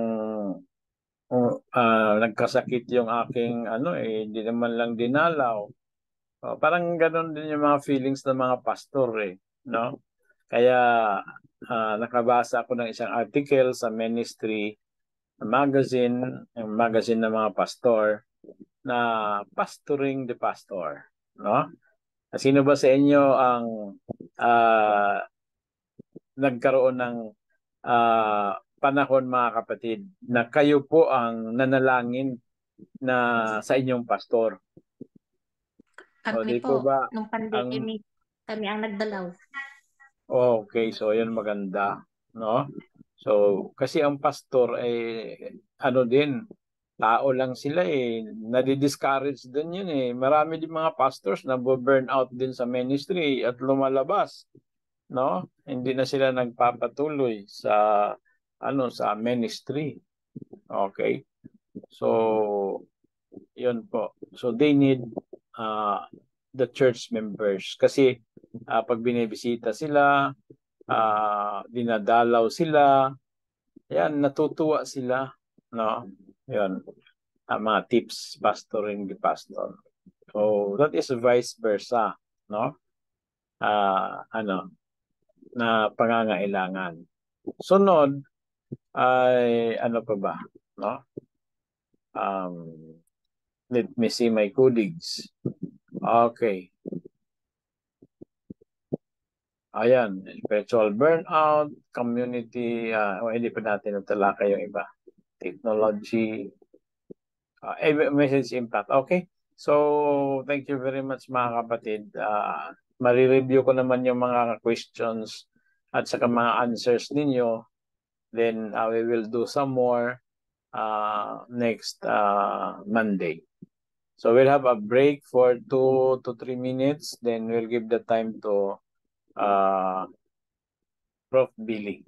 nagkasakit yung aking hindi naman lang dinalaw. Parang ganoon din yung mga feelings ng mga pastor, no? Kaya nakabasa ako ng isang article sa Ministry magazine, yung magazine ng mga pastor, na pastoring the pastor, no? Sino ba sa inyo ang nagkaroon ng panahon, mga kapatid, na kayo po ang nanalangin na sa inyong pastor? Kami po ba nung pandemic, kami ang nagdalaw. Okay, so yun maganda, no? So kasi ang pastor ay din, Tao lang sila eh. Nadi-discourage din yun eh. Marami din mga pastors na burn out din sa ministry at lumalabas. No? Hindi na sila nagpapatuloy sa sa ministry. Okay? So, yun po. So, they need the church members. Kasi pag binibisita sila, dinadalaw sila, yan, natutuwa sila. No? Yun. Mga tips, pastoring the pastor. So, that is vice versa. No? Na pangangailangan. Sunod ay ano pa ba? No? Let me see my colleagues. Okay. Ayan, spiritual burnout, community, hindi pa natin natalakay yung iba. Technology, message impact. Okay. So, thank you very much mga kapatid. Mari-review ko naman yung mga questions at saka mga answers ninyo. Then, we will do some more next Monday. So, we'll have a break for 2 to 3 minutes. Then, we'll give the time to Prof. Billy.